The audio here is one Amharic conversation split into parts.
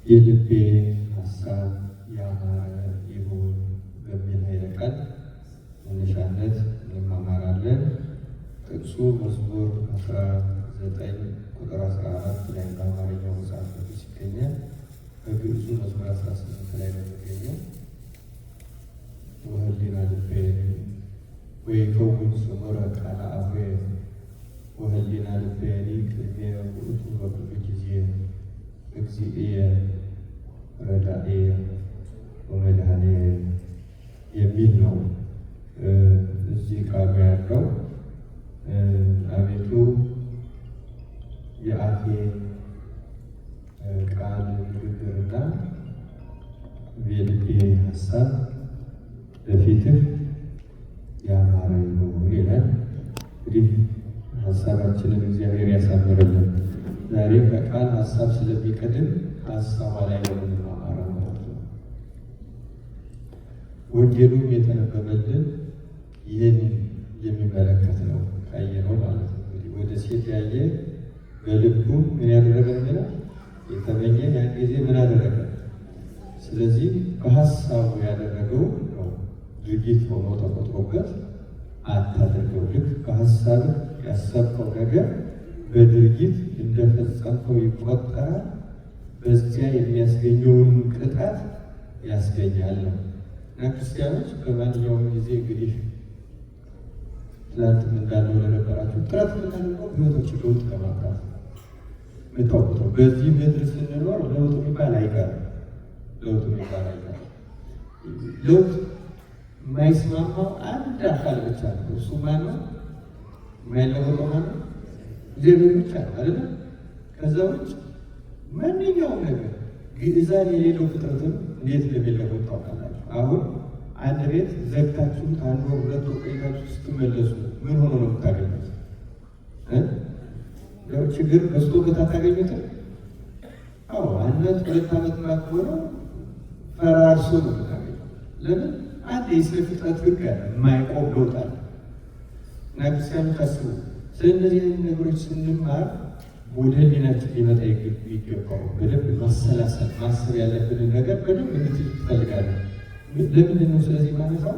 የልቤ ሀሳብ ያማረ ይሁን በሚል ኃይለ ቃል መነሻነት እንማማራለን። ጥቅሱ መዝሙር 19 ቁጥር 14 ላይ በአማርኛው መጽሐፍ ቅዱስ ይገኛል። በግዕዙ መዝሙር 18 ላይ ነው የሚገኘው። ወህሊና ልቤ ወይከውን ጽሙረ ቃለ አፉየ ወህሊና ልቤ ቅድሜ ውእቱ በኩሉ ጊዜ እግዚእየ ረዳኤየ ወመድኃኒየ የሚል ነው እዚህ ቃሉ ያለው። አቤቱ የአፌ ቃል ንግግርና የልቤ ሀሳብ በፊትህ ያማረ ይሁን ይላል። እንግዲህ ሀሳባችንን እግዚአብሔር ያሳምርልን። ዛሬ ከቃል ሀሳብ ስለሚቀድም ሀሳቧ ላይ ነው የምንማማረው ማለት ነው። ወንጌሉም የተነበበልን ይህን የሚመለከት ነው ካየነው ማለት ነው። እንግዲህ ወደ ሴት ያየ በልቡ ምን ያደረገ ነው የተመኘ ያን ጊዜ ምን አደረገ? ስለዚህ በሀሳቡ ያደረገው ነው ድርጊት ሆኖ ተቆጥሮበት አታደርገው። ልክ በሀሳብ ያሰብከው ነገር በድርጊት እንደፈጸምከው ይቆጠራል። በዚያ የሚያስገኘውን ቅጣት ያስገኛል ነው እና ክርስቲያኖች በማንኛውም ጊዜ እንግዲህ ትላንት እንዳለው ለነበራችሁ ጥረት የምናደርገው ህይወቶች ለውጥ ለማምጣት የምታውቁት ነው። በዚህ ምድር ስንኖር ለውጥ የሚባል አይቀርም። ለውጥ የሚባል አይቀርም። ለውጥ የማይስማማው አንድ አካል ብቻ ነው። እሱ ማነው? የማይለወጠው ማነው? እግዚአብሔር ብቻ ነው አይደለ? ከዛ ውጭ ማንኛውም ነገር ግዕዛን የሌለው ፍጥረትም እንዴት እንደሚለወጥ ታውቃላችሁ። አሁን አንድ ቤት ዘግታችሁ አንድ ወር ሁለት ወር ቆይታችሁ ስትመለሱ ምን ሆኖ ነው የምታገኙት? ችግር በዝቶበት አታገኙትም? አዎ አንድ ሁለት ዓመት ማክሆነ ፈራርሶ ነው የምታገኙት። ለምን? አንድ የስነ ፍጥረት ህግ አለ፣ የማይቆም ለውጥ አለ። እና ክርስቲያኖች አስቡ፣ ስለእነዚህ ነገሮች ስንማር ወደ ህሊናችን ሊመጣ ይገባው። በደንብ ማሰላሰል ማሰብ ያለብንን ነገር በደንብ እንድትል ትፈልጋለን። ለምንድን ነው ስለዚህ ማነሳው?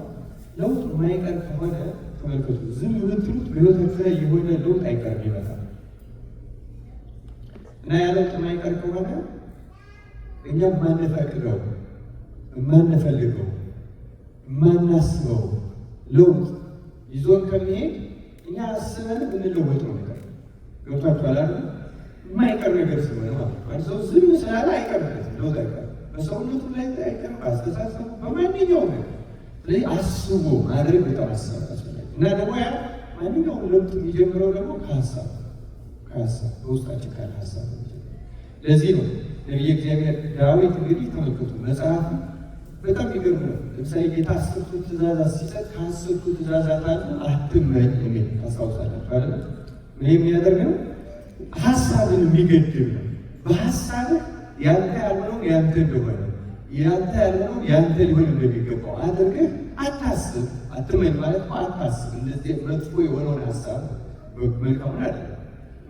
ለውጥ የማይቀር ከሆነ ተመልከቱ፣ ዝም ብትሉት በህይወታችሁ ላይ የሆነ ለውጥ አይቀርም ይመጣል። እና ያ ለውጥ የማይቀር ከሆነ እኛ የማንፈቅደው የማንፈልገው የማናስበው ለውጥ ይዞን ከሚሄድ እኛ አስበን ብንለወጠው ነገር ገብቷችኋል አይደል? የማይቀር ነገር ስለሆነ ማለት ሰው ዝም ስላለ አይቀርበትም፣ ለውጥ አይቀርም። በሰውነቱ ላይ አይቀርም፣ በአስተሳሰቡ በማንኛውም ነገር። ስለዚህ አስቦ ማድረግ በጣም አስፈላጊ እና ደግሞ ያ ማንኛውም ለውጥ የሚጀምረው ደግሞ ከሀሳብ በውስጣችን ካለ ሀሳብ ነው። ለዚህ ነው ነቢየ እግዚአብሔር ዳዊት እንግዲህ ተመልከቱ መጽሐፉ በጣም ይገርም ነው። ለምሳሌ ጌታ 10ቱ ትእዛዛት ሲሰጥ ከ10ቱ ትእዛዛት አንዱ አትመኝ የሚል ታስታውሳላችሁ አይደል? ምን የሚያደርግ ነው? ሀሳብን የሚገድብ ነው። በሀሳብህ ያንተ ያልሆነው ያንተ እንደሆነ ያንተ ያልሆነው ያንተ ሊሆን እንደሚገባው አድርገህ አታስብ። አትመኝ ማለት አታስብ። እንደዚህ መጥፎ የሆነውን ሀሳብ መልካሙን አይደለም፣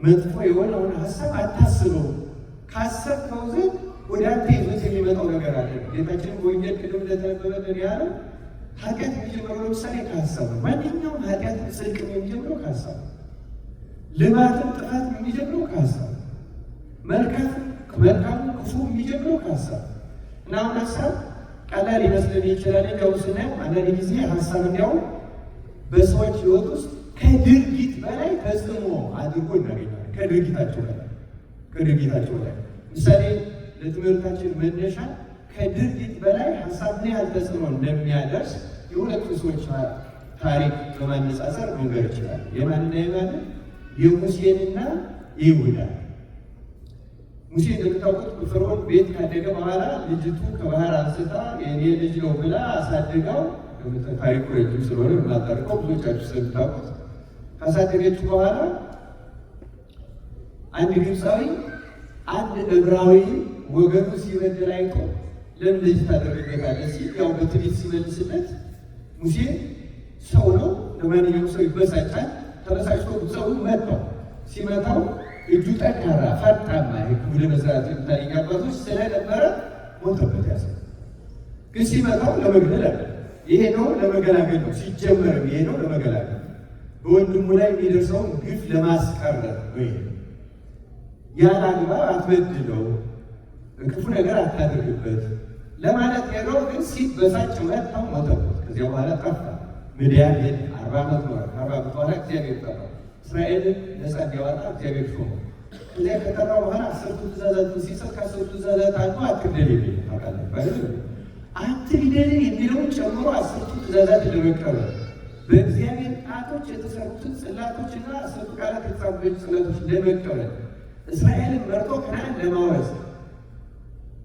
መጥፎ የሆነውን ሀሳብ አታስበው። ካሰብከው ዘንድ ወደ አንተ ይዞት የሚመጣው ነገር አለ። ጌታችን በወንጌል ቅድም እንደተነበበልን ያለው ኃጢአት የሚጀምረው ለምሳሌ ከሀሳብ ነው። ማንኛውም ኃጢአት ጽድቅ የሚጀምረው ከሀሳብ ነው። ልማትም ጥፋት የሚጀምረው ከሀሳብ ነው። መልካሙ ክፉ የሚጀምረው ከሀሳብ ነው። እና አሁን ሀሳብ ቀላል ይመስልን ይችላል። እንዲያው ስናየው አንዳንድ ጊዜ ሀሳብ እንዲያው በሰዎች ህይወት ውስጥ ከድርጊት በላይ ተጽዕኖ አድርጎ እናገኛለን። ከድርጊታቸው ላይ ምሳሌ ለትምህርታችን መነሻ ከድርጊት በላይ ሀሳብ ምን ያህል ተጽዕኖ እንደሚያደርስ የሁለቱ ሰዎች ታሪክ በማነጻጸር መንገር ይችላል። የማንና የማን? የሙሴንና የይሁዳ። ሙሴ እንደምታውቁት በፈርዖን ቤት ካደገ በኋላ ልጅቱ ከባህር አንስታ የኔ ልጅ ነው ብላ አሳድጋው፣ ታሪኩ ረጅም ስለሆነ የምናጠርቀው ብዙዎቻችሁ ስለምታውቁት፣ ካሳደገችው በኋላ አንድ ግብፃዊ አንድ ዕብራዊ ወገኑ ሲበድል አይቶ ለምን ልጅ ታደርግበታለህ ሲል ያው በትዕቢት ሲመልስለት ሙሴ ሰው ነው፣ ለማንኛውም ሰው ይበሳጫል። ተበሳጭቶ ሰው መታው። ሲመታው እጁ ጠንካራ ፈጣማ ወደ መስራት የምታገኝ አባቶች ስለነበረ ሞተበት። ያሰ ግን ሲመጣው ለመግደል አለ። ይሄ ነው ለመገላገል ነው። ሲጀመርም ይሄ ነው ለመገላገል በወንድሙ ላይ የሚደርሰውን ግፍ ለማስቀረት ነው። ይሄ ያለ አግባብ አትበድለው፣ ክፉ ነገር አታድርግበት ለማለት ሄደው ግን ሲበሳጭ መጣው ሞተበት። ከዚያ በኋላ ጠፋ። ምድያም 40 ዓመት ኖረ። 40 ዓመት በኋላ እግዚአብሔር ጠራው። እስራኤልን ነፃ እንዲያወጣ እግዚአብሔር ሾመ። ከዚያ ከጠራው በኋላ 10ቱ ትእዛዛትን ሲሰጥ ከ10ቱ ትእዛዛት አንዱ አትግደል የሚል ታውቃለህ። አትግደል የሚለውን ጨምሮ 10ቱ ትእዛዛትን ለመቀበል በእግዚአብሔር ጣቶች የተሰሩትን ጽላቶችና 10ቱ ቃላት የተጻፉትን ጽላቶች ለመቀበል እስራኤልን መርጦ ከነዓን ለማውረስ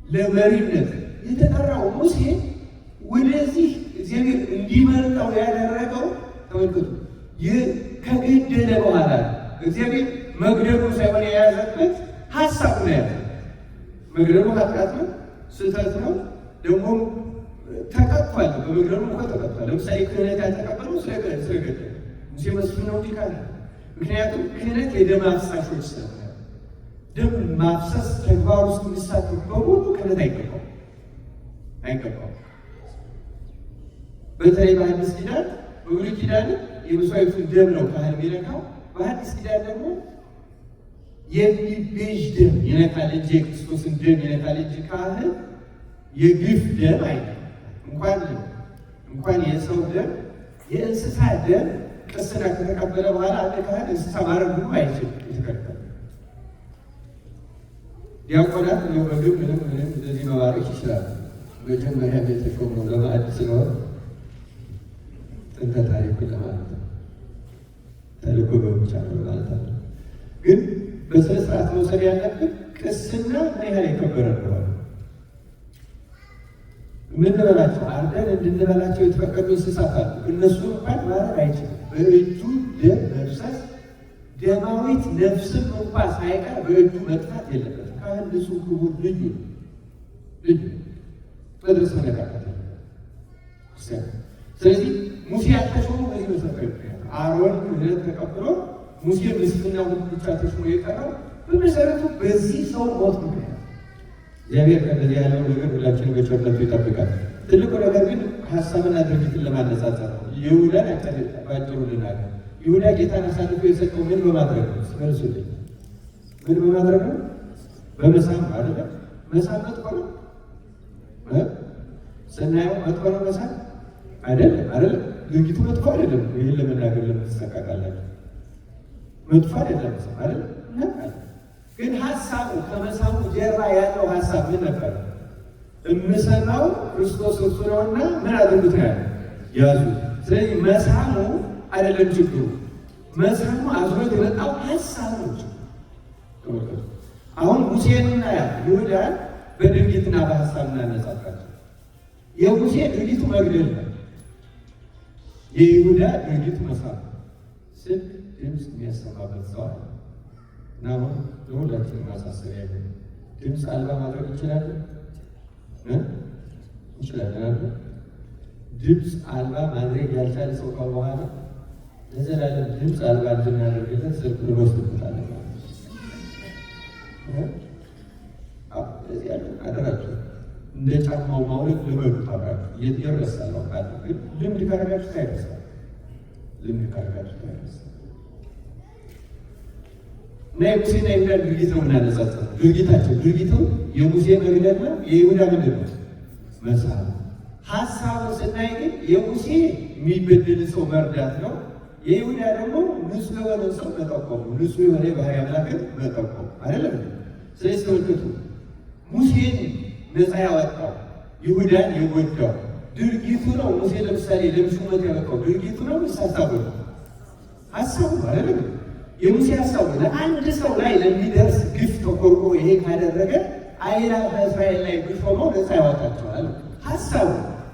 ለመሪነት የተጠራው ሙሴ ወደዚህ እግዚአብሔር እንዲመርጠው ያደረገው ተመልከቱ፣ ከገደለ በኋላ እግዚአብሔር መግደሉ ሳይሆን የያዘበት ሀሳቡ ነው ያለ። መግደሉ ኃጢአት ነው፣ ስህተት ነው። ደግሞ ተቀጥቷል። በመግደሉ እኮ ተቀጥቷል። ለምሳሌ ክህነት ያልተቀበለው ስለገደለ ሙሴ መስፍን ነው ካለ፣ ምክንያቱም ክህነት የደም አፍሳሾች ስለሆነ ደም ማፍሰስ ተግባር ውስጥ የሚሳተፉ በሙሉ ክህነት አይገባው። በተለይ በአዲስ ኪዳን በብሉይ ኪዳን የመስዋዕቱን ደም ነው ካህን የሚነካው። በአዲስ ኪዳን ደግሞ የሚቤዥ ደም ይነካል እንጂ የክርስቶስን ደም ይነካል እንጂ ካህን የግፍ ደም አይነካም። እንኳን የሰው ደም የእንስሳ ደም ቅስና ከተቀበለ በኋላ አንድ ካህን እንስሳ ማረድ ሁሉ አይችልም፣ የተከለከለ። ዲያቆናት ነው በግብ ምንም እንደዚህ መባረክ ይችላል። መጀመሪያ የተሾመው ለማዕድ ስለሆነ ጥንተ ታሪኩን ለማለት ነው። ተልእኮ በብቻ ነው ማለት አለ። ግን በስነ ስርዓት መውሰድ ያለብን ቅስና ምን ያህል የከበረ እንደሆነ የምንበላቸው አርደን እንድንበላቸው የተፈቀዱ እንስሳት አሉ። እነሱ እንኳን ማረድ አይችልም። በእጁ ደም መፍሰስ ደማዊት ነፍስም እንኳ ሳይቀር በእጁ መጥፋት የለበትም። ካህን ንጹሕ ክቡር ልዩ መድረስ መነካከት። ስለዚህ ሙሴ ያልተሾሙ በዚህ መሰረት አሮን ክህነት ተቀብሎ ሙሴ ምስፍና ብቻ ተሾሞ የቀረው በመሰረቱ በዚህ ሰው ሞት ምክንያት። እግዚአብሔር ከዚህ ያለው ነገር ሁላችንም በቸርነቱ ይጠብቃል። ትልቁ ነገር ግን ሀሳብና ድርጊትን ለማነጻጸር ነው። ይሁዳን ባጭሩ ልናገር። ይሁዳ ጌታን አሳልፎ የሰጠው ምን በማድረግ ነው? መልሱልኝ። ምን በማድረግ ነው? በመሳም አይደለም። መሳም መጥፎ ነው ስናየው መጥፎ ነው። መሳም አይደለም። ድርጊቱ መጥፎ አይደለም። ይህን ለመናገር ለምትሰቃቃላችሁ መጥፎ አይደለም አይደለም። ግን ሀሳቡ ከመሳሙ ጀርባ ያለው ሀሳብ ምን ነበር? እምሰማው ክርስቶስ እርሱ ነውና ምን አድርጉት ያለ ያዙ። ስለዚህ መሳሙ አይደለም ችግሩ። መሳሙ አዝሮት የመጣው ሀሳብ ነው። አሁን ሙሴንና ይሁዳን በድርጊትና በሀሳብ እናነጻጽራቸው። የሙሴ ድርጊቱ መግደል ነው። የይሁዳ ድርጊቱ መሳም። ስልክ ድምፅ የሚያሰማበት ሰው አለ እና አሁን ለሁላችን ማሳሰቢያ ያለ ድምፅ አልባ ማድረግ እንችላለን አለ። ድምፅ አልባ ማድረግ ያልቻለ ሰው በኋላ ለዘላለም ድምፅ አልባ እንድናደርግለት ስልክ ልንወስድበታለን ማለት ነው። እዚህ ያለ አደራችሁ እንደ ጫማው ማውለቅ ልመዱ ታብራችሁ ይረሳል። ካለ ግን ልምድ ካረጋችሁ ታይረሳል። እና የሙሴና የይሁዳ ድርጊት ነው የምናነጻጽረው። ድርጊቱ የሙሴ መግደል ነው። የይሁዳ ምንድን ነው? መሳም። ሀሳቡን ስናይ ግን የሙሴ የሚበድል ሰው መርዳት ነው። የይሁዳ ደግሞ ንጹሕ የሆነ ሰው መጠቆም ነው። ንጹሕ የሆነ የባህሪ አምላክን መጠቆም አይደለም። ስለዚህ ተመልከቱ፣ ሙሴን ነፃ ያወጣው ይሁዳን የጎዳው ድርጊቱ ነው። ሙሴ ለምሳሌ ለሹመት ያበቃው ድርጊቱ ነው። ሀሳቡ ነው። ሀሳቡ አይደለም። የሙሴ ሀሳቡ ለአንድ ሰው ላይ ለሚደርስ ግፍ ተቆርቆ ይሄ ካደረገ አእላፍ በእስራኤል ላይ ቢሾመው ነፃ ያወጣቸዋል። ሀሳቡ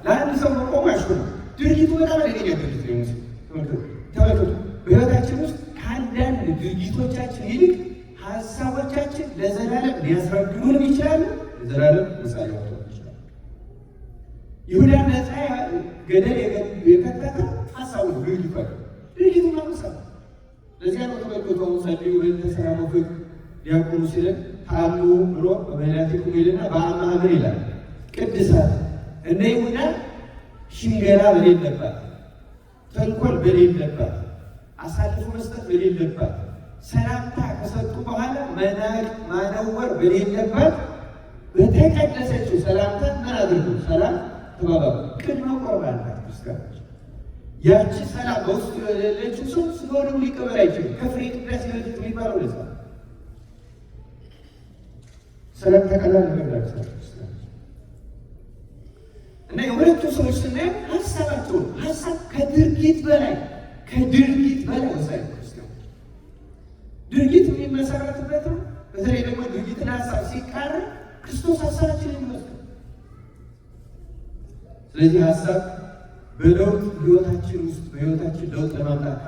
ለአንድ ሰው መቆማሽ ነው። ድርጊቱ በጣም አደገኛ ድርጊት ነው። ሙሴ ተመልከቱ፣ በሕይወታችን ውስጥ ከአንዳንድ ድርጊቶቻችን ይልቅ ሀሳቦቻችን ለዘላለም ሊያስረግዱንም ይችላሉ፣ ለዘላለም ነፃ ሊያወጡ ይችላሉ። ይሁዳ ነፃ ገደል የከተተው ሀሳቡ ነው። ድርጊቱ ነው። ለዚያ ነው ተመልከቱ፣ አሁን ጸልዩ በእንተ ሰላመ ፍቅር ዲያቆኑ ሲለን ታሉ ብሎ በመላእክቱ ይልና በአማህ ምን ይላል? ቅድሳት እነ ይሁዳ ሽንገላ በሌለባት፣ ተንኮል በሌለባት፣ አሳልፎ መስጠት በሌለባት፣ ሰላምታ ከሰጡ በኋላ መናቅ ማነወር በሌለባት በተቀደሰችው ሰላምታ ምን አድርጉ? ሰላም ተባባሉ። ቅድመ ቁርባን ናት ክርስቲያኖች። ያቺ ሰላም በውስጡ የሌለችው ሰው ስለሆነም ሊቀበል አይችልም። ከፍሬ ቅዳሴ በፊት የሚባለው ለዛ ሰላም ተቀላል ነገር እና የሁለቱ ሰዎች ስናየው ሀሳባቸው ሀሳብ ከድርጊት በላይ ወሳኝ ክርስቲያኖች ድርጊት የሚመሰረትበት ነው። በተለይ ደግሞ ድርጊትና ሀሳብ ሲቃረን ክርስቶስ ሀሳባችንን ይመስላል። ስለዚህ ሀሳብ በለውጥ ህይወታችን ውስጥ በህይወታችን ለውጥ ለማምጣት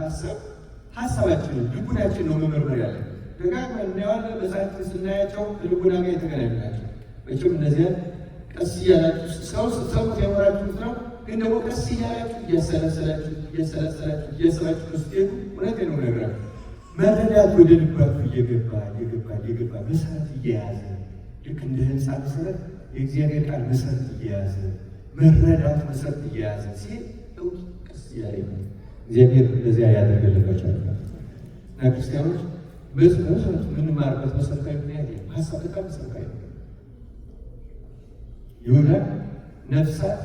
ሀሳባችንን ልቡናችን ነው መመርመር ያለን። ደጋግመን እናየዋለን። መጽሐፍትን ስናያቸው ከልቡና ጋር የተገናኙ ናቸው። መቼም እነዚያን ቀስ እያላችሁ ሰው ስትሰሙት የኖራችሁት ነው። ግን ደግሞ ቀስ እያላችሁ እያሰላሰላችሁ ስትሄዱ እውነቴን ነው የምነግራችሁ መረዳት ወደ ልባችሁ እየገባ መሰረት እየያዘ ልክ እንደ ህንፃ መሰረት የእግዚአብሔር ቃል መሰረት እየያዘ መረዳት መሰረት እየያዘ ሲል ለውጥ ቀስ እያለ እግዚአብሔር እንደዚያ ያደርግልባቸው እና ክርስቲያኖች በመሰረቱ የምንማርበት መሰረታዊ ምክንያት ሀሳብ በጣም መሰረታዊ ነው። ይሁዳ ነፍሳት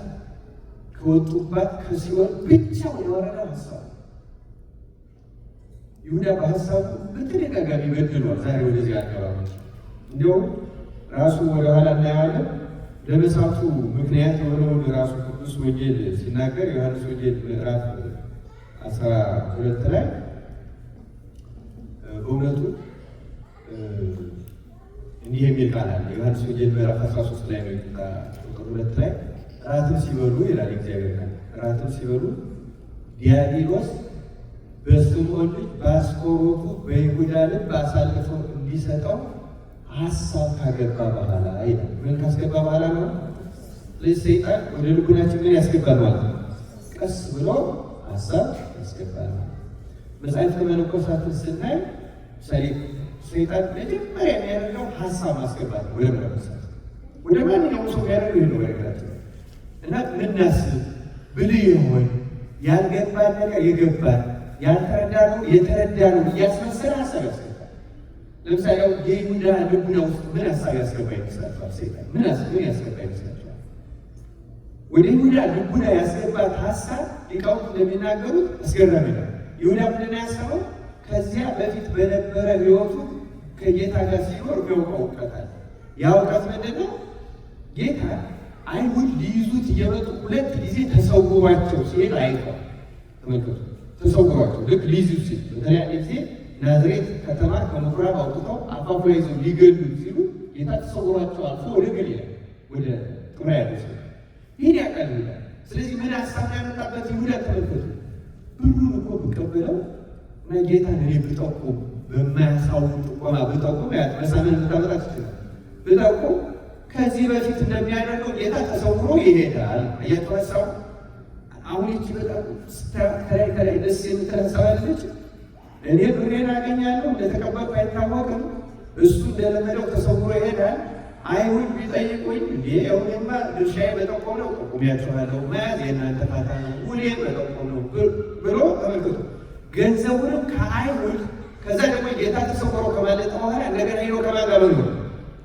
ከወጡባት ከሲኦል ብቻው የወረደው ሀሳብ ይሁዳ በሀሳቡ በተደጋጋሚ በድሏል። ዛሬ ወደዚህ አካባቢ እንዲያውም ራሱ ወደኋላ እናየዋለን። ለመሳቱ ምክንያት የሆነውን ራሱ ቅዱስ ወንጌል ሲናገር ዮሐንስ ወንጌል ምዕራፍ 12 ላይ በእውነቱ እንዲህ የሚል ቃል አለ። ዮሐንስ ወንጌል ምዕራፍ 13 ላይ ነው ቁጥር 2 ላይ እራትን ሲበሉ ይላል እግዚአብሔር ቃል። እራትን ሲበሉ ዲያብሎስ በስምዖን ልጅ በአስቆሮቱ በይሁዳ ልብ አሳልፎ እንዲሰጠው ሀሳብ ካገባ በኋላ ይላል። ምን ካስገባ በኋላ ነው? ስለዚህ ሰይጣን ወደ ልቡናችን ምን ያስገባል ማለት ነው? ቀስ ብሎ ሀሳብ ያስገባል። መጽሐፍተ መነኮሳትን ስናይ ሰይጣን መጀመሪያ የሚያደርገው ሀሳብ ማስገባት ነው። ወደ መነኮሳት ወደ ማንኛውም ሰው የሚያደርገው ይህ ነው ነገራችን እና ምናስብ ብልህ የሆን ያልገባን ነገር የገባን ያልተረዳነው የተረዳነው እያስመሰለ ሀሳብ ያስገባል። ለምሳሌ የይሁዳ ልቡና ውስጥ ምን ሀሳብ ያስገባ ይመስላችኋል? ሰይጣን ምን ያስገባ ይመስላችኋል? ወደ ይሁዳ ልቡና ያስገባት ሀሳብ ሊቃውንት እንደሚናገሩት አስገራሚ ነው። ይሁዳ ምንድን ነው ያሰበው? ከዚያ በፊት በነበረ ሕይወቱ ከጌታ ጋር ሲኖር የሚያውቀው እውቀት አለ። ያ እውቀት ምንድን ነው? ጌታ አይሁድ ሊይዙት እየመጡ 2 ጊዜ ተሰውሯቸው ሲሄድ አይተዋል። ተመልከቱ፣ ተሰውሯቸው ልክ ሊይዙት ሲል በተለያየ ጊዜ ናዝሬት ከተማ ከምኩራብ አውጥተው አፋፉ ይዘው ሊገሉት ሲሉ ጌታ ተሰውሯቸው አልፎ ወደ ገሊላ ወደ ጥብርያዶስ ይህን ያውቃል ይሁዳ። ስለዚህ ምን ሀሳብ ያመጣበት ይሁዳ ተመልከቱ። ብሩን እኮ ብቀበለው እና ጌታን እኔ ብጠቁም በማያሳውቅ ጥቆማ ብጠቁም መሳምን ልታመጣ ትችላል። ብጠቁም ከዚህ በፊት እንደሚያደርገው ጌታ ተሰውሮ ይሄዳል። እየተወሳው አሁን ይቺ በጣም ከላይ ደስ የምትረሳዋለች። እኔ ብሬን አገኛለሁ እንደተቀበልኩ አይታወቅም። እሱ እንደለመደው ተሰውሮ ይሄዳል። አይሁድ ቢጠይቁኝ እንዴ አሁንማ ድርሻዬ መጠቆም ነው፣ ጠቁሚያችኋለሁ፣ መያዝ የእናንተ ፋታ ነው፣ ውሌን መጠቆም ነው ብሎ ተመልክቶ ገንዘቡንም ከአይሁድ ከዛ ደግሞ ጌታ ተሰውሮ ከማለጠ በኋላ እንደገና ሄዶ ከማን ጋር ነው?